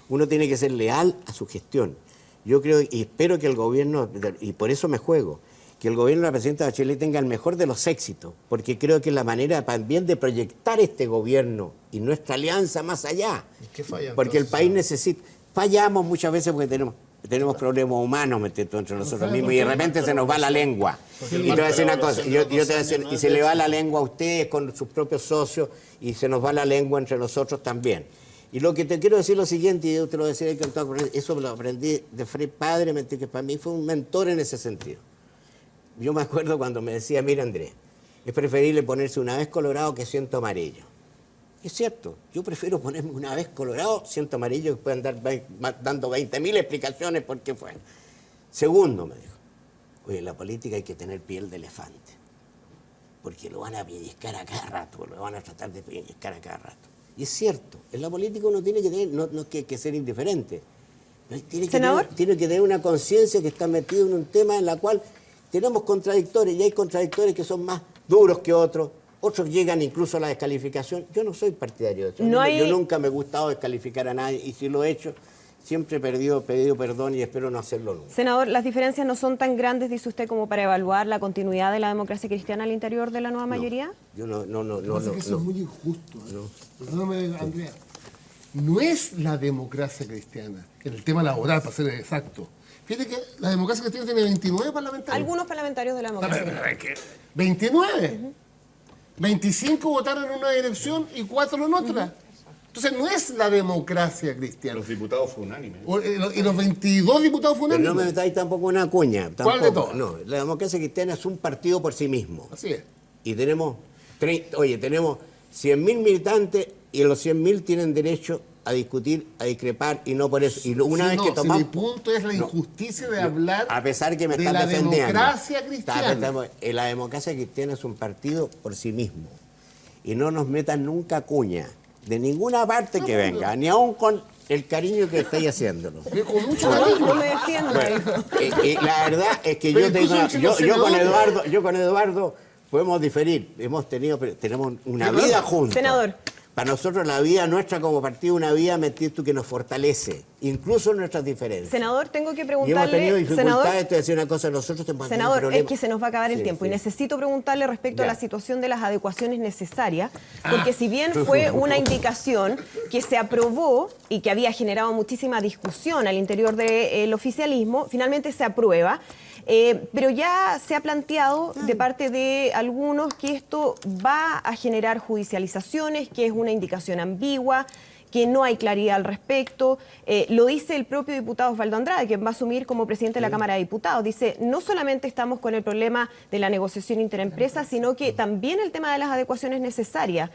Uno tiene que ser leal a su gestión. Yo creo y espero que el gobierno, y por eso me juego, que el gobierno de la presidenta Bachelet tenga el mejor de los éxitos, porque creo que es la manera también de proyectar este gobierno y nuestra alianza más allá. ¿Qué falla, porque el país necesita... Fallamos muchas veces porque tenemos problemas humanos entre nosotros mismos y de repente se nos va la lengua. Y te voy a decir una cosa, yo te voy a decir, y se le va la lengua a ustedes con sus propios socios y se nos va la lengua entre nosotros también. Y lo que te quiero decir es lo siguiente, y yo te lo decía, eso lo aprendí de Frei Padre, que para mí fue un mentor en ese sentido. Yo me acuerdo cuando me decía, mira Andrés, es preferible ponerse una vez colorado que 100 amarillo. Es cierto, yo prefiero ponerme una vez colorado, 100 amarillo, que pueden andar dando 20.000 explicaciones por qué fue. Segundo, me dijo, oye, en la política hay que tener piel de elefante, porque lo van a pellizcar a cada rato, lo van a tratar de pellizcar a cada rato. Y es cierto, en la política uno tiene que tener, no que ser indiferente, tiene que tener una conciencia que está metido en un tema en la cual tenemos contradictores, y hay contradictores que son más duros que otros llegan incluso a la descalificación. Yo no soy partidario de eso. Yo nunca me he gustado descalificar a nadie, y si lo he hecho, siempre he pedido perdón y espero no hacerlo nunca. Senador, ¿las diferencias no son tan grandes, dice usted, como para evaluar la continuidad de la democracia cristiana al interior de la nueva mayoría? Yo no. Eso es muy injusto. Perdóname, Andrea. No es la democracia cristiana, en el tema laboral, para ser exacto. Fíjate que la democracia cristiana tiene 29 parlamentarios. Algunos parlamentarios de la democracia cristiana. 29. 25 votaron en una dirección y 4 en otra. Entonces no es la democracia cristiana. Los diputados fue unánime. Y los 22 diputados fue unánime. Pero no me metáis tampoco una cuña. ¿Cuál de todos? No, la democracia cristiana es un partido por sí mismo. Así es. Y tenemos 100.000 militantes y los 100.000 tienen derecho a discutir, a discrepar, y no por eso. Y una vez que tomamos... mi punto es la injusticia de hablar a pesar que me de están la defendiendo. Democracia cristiana. La democracia cristiana es un partido por sí mismo. y no nos metan nunca cuña, de ninguna parte que venga, ni aún con el cariño que estáis haciéndolo. No me defiendo. Bueno, y la verdad es que yo con Eduardo podemos diferir. Tenemos una vida juntos. Senador. Para nosotros la vida nuestra como partido es una vida, que nos fortalece, incluso en nuestras diferencias. Senador, tengo que Y preguntarle... hemos tenido dificultades, senador, te voy a decir una cosa, nosotros tenemos senador, problemas. es que se nos va a acabar el tiempo y necesito preguntarle respecto a la situación de las adecuaciones necesarias, porque si bien fue una indicación que se aprobó y que había generado muchísima discusión al interior del oficialismo, finalmente se aprueba. Pero ya se ha planteado de parte de algunos que esto va a generar judicializaciones, que es una indicación ambigua, que no hay claridad al respecto. Lo dice el propio diputado Osvaldo Andrade, que va a asumir como presidente de la Cámara de Diputados. Dice, no solamente estamos con el problema de la negociación interempresas, sino que también el tema de las adecuaciones necesarias.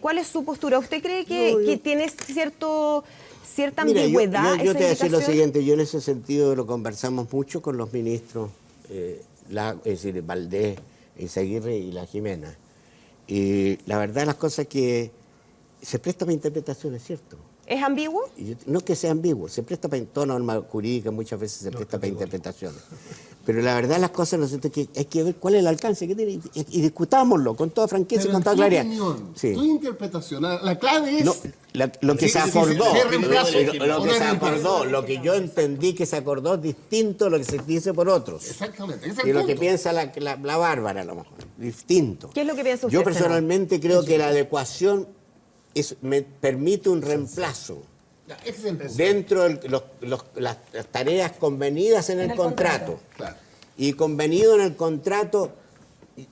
¿Cuál es su postura? ¿Usted cree que tiene cierta ambigüedad? Yo te voy a decir lo siguiente, yo en ese sentido lo conversamos mucho con los ministros, es decir, Valdés, Izaguirre y la Jimena. Y la verdad las cosas que se presta para interpretaciones, ¿cierto? ¿Es ambiguo? No que sea ambiguo, se presta para toda norma jurídica, muchas veces se presta para interpretaciones. Pero la verdad las cosas, ¿no es cierto?, que hay que ver cuál es el alcance que tiene y discutámoslo con toda franqueza y con toda claridad. Sí. Tu interpretación, la clave es... No, lo que se acordó, lo que yo entendí que se acordó es distinto a lo que se dice por otros. Exactamente. Y lo que piensa la Bárbara, a lo mejor, distinto. ¿Qué es lo que piensa usted? Yo personalmente creo que la adecuación me permite un reemplazo dentro de las tareas convenidas en el contrato. Claro. Y convenido en el contrato,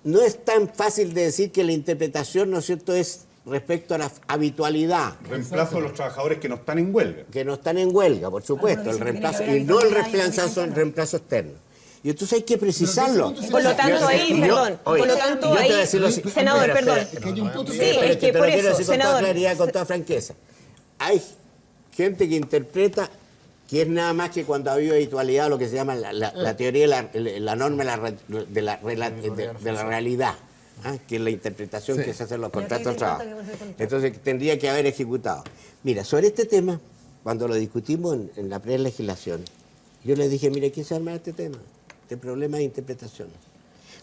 no es tan fácil de decir que la interpretación, ¿no es cierto?, es respecto a la habitualidad. Reemplazo de los trabajadores que no están en huelga. Que no están en huelga, por supuesto, el reemplazo, y no el reemplazo externo. Y entonces hay que precisarlo. Por lo tanto, ahí, perdón, por lo tanto, ahí, senador, perdón. Sí, es que por eso, senador. Con toda claridad, con toda franqueza. Hay gente que interpreta que es nada más que cuando ha habido habitualidad, lo que se llama la teoría de la norma de la realidad, que es la interpretación que se hace en los contratos de trabajo. Entonces tendría que haber ejecutado. Mira, sobre este tema, cuando lo discutimos en la prelegislación, yo le dije, mira, hay que armar este tema, este problema de interpretación.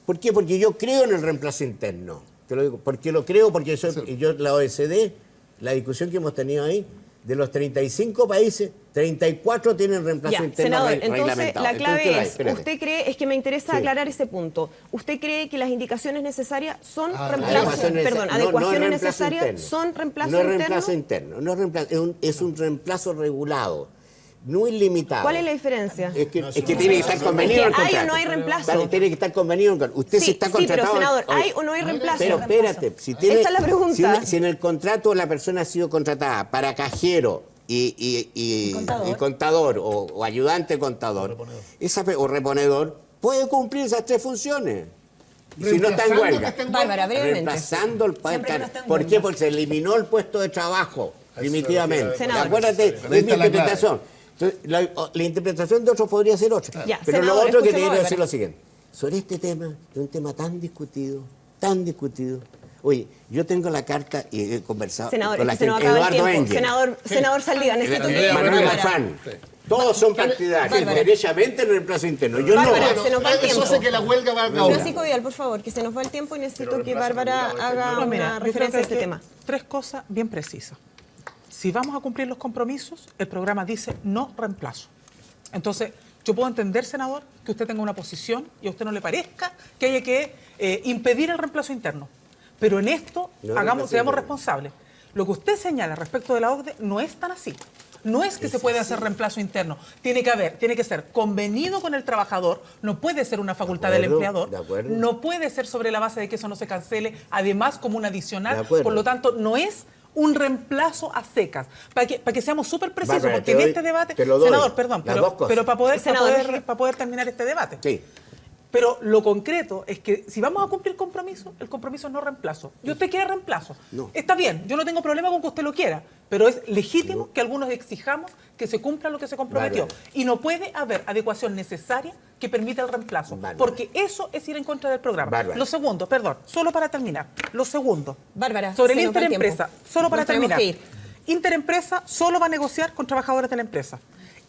¿Por qué? Porque yo creo en el reemplazo interno. Te lo digo, porque lo creo, porque yo la OECD, la discusión que hemos tenido ahí, de los 35 países, 34 tienen reemplazo interno reglamentado. Entonces, la clave usted cree, es que me interesa aclarar ese punto. ¿Usted cree que las indicaciones necesarias son adecuaciones necesarias son reemplazo interno? No es reemplazo interno, no es reemplazo, es un reemplazo regulado, muy limitado. ¿Cuál es la diferencia? Es que tiene que estar convenido en el contrato. ¿Hay o no hay reemplazo? Tiene que estar convenido en el contrato. Usted sí está contratado. Sí, pero senador, ¿hay o no hay reemplazo? Pero espérate, esa es la pregunta. Si en el contrato la persona ha sido contratada para cajero y contador o ayudante contador o reponedor, puede cumplir esas tres funciones. Si no está en huelga. Bárbara, brevemente. Reemplazando el puesto. ¿Por qué? Porque se eliminó el puesto de trabajo primitivamente. Acuérdate, es mi interpretación. Entonces, la interpretación de otros podría ser otra. Pero lo otro que te quiero decir es lo siguiente. Sobre este tema, es un tema tan discutido. Oye, yo tengo la carta y he conversado con la gente. Eduardo Engel. Senador Saldívar, necesito que... Manuel Alfán. Todos son partidarios, derechamente en el reemplazo interno. Yo Bárbara, se nos va el tiempo. Eso hace que la huelga va a acabar. Francisco Vidal, por favor, que se nos va el tiempo y necesito que Bárbara haga una referencia a este tema. Tres cosas bien precisas. Si vamos a cumplir los compromisos, el programa dice no reemplazo. Entonces, yo puedo entender, senador, que usted tenga una posición y a usted no le parezca que haya que impedir el reemplazo interno. Pero en esto, seamos responsables. Lo que usted señala respecto de la OCDE no es tan así. No es que se puede hacer reemplazo interno. Tiene que ser convenido con el trabajador, no puede ser una facultad del empleador, no puede ser sobre la base de que eso no se cancele, además como un adicional. Por lo tanto, no es un reemplazo a secas. Para que seamos súper precisos, porque en este debate, senador, perdón, pero para poder terminar este debate. Sí. Pero lo concreto es que si vamos a cumplir el compromiso es no reemplazo. ¿Y usted quiere reemplazo? No. Está bien, yo no tengo problema con que usted lo quiera, pero es legítimo que algunos exijamos que se cumpla lo que se comprometió. Bárbara. Y no puede haber adecuación necesaria que permita el reemplazo, Bárbara. porque eso es ir en contra del programa. Bárbara. Lo segundo, perdón, solo para terminar, lo segundo, Bárbara, sobre se el nos va el interempresa, tiempo. solo para Nos tenemos terminar. que ir. Interempresa solo va a negociar con trabajadores de la empresa.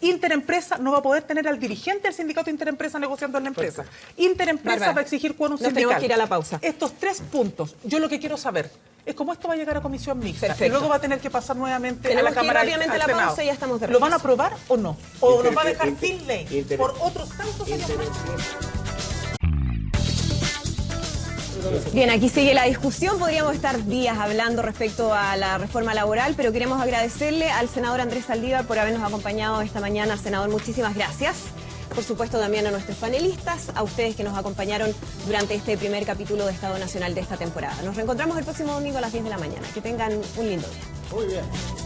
Interempresa no va a poder tener al dirigente del sindicato Interempresa negociando en la empresa. Interempresa Bárbara, va a exigir quórum nos sindical. tenemos que ir a la pausa. Estos 3 puntos, yo lo que quiero saber es cómo esto va a llegar a comisión mixta. Perfecto. Y luego va a tener que pasar nuevamente Tenemos a la que ir Cámara rápidamente al a la Senado. pausa y ya estamos de ¿Lo van a regreso. aprobar o no? ¿O nos va a dejar sin ley por otros tantos años más? Bien, aquí sigue la discusión. Podríamos estar días hablando respecto a la reforma laboral, pero queremos agradecerle al senador Andrés Saldívar por habernos acompañado esta mañana. Senador, muchísimas gracias. Por supuesto, también a nuestros panelistas, a ustedes que nos acompañaron durante este primer capítulo de Estado Nacional de esta temporada. Nos reencontramos el próximo domingo a las 10 de la mañana. Que tengan un lindo día. Muy bien.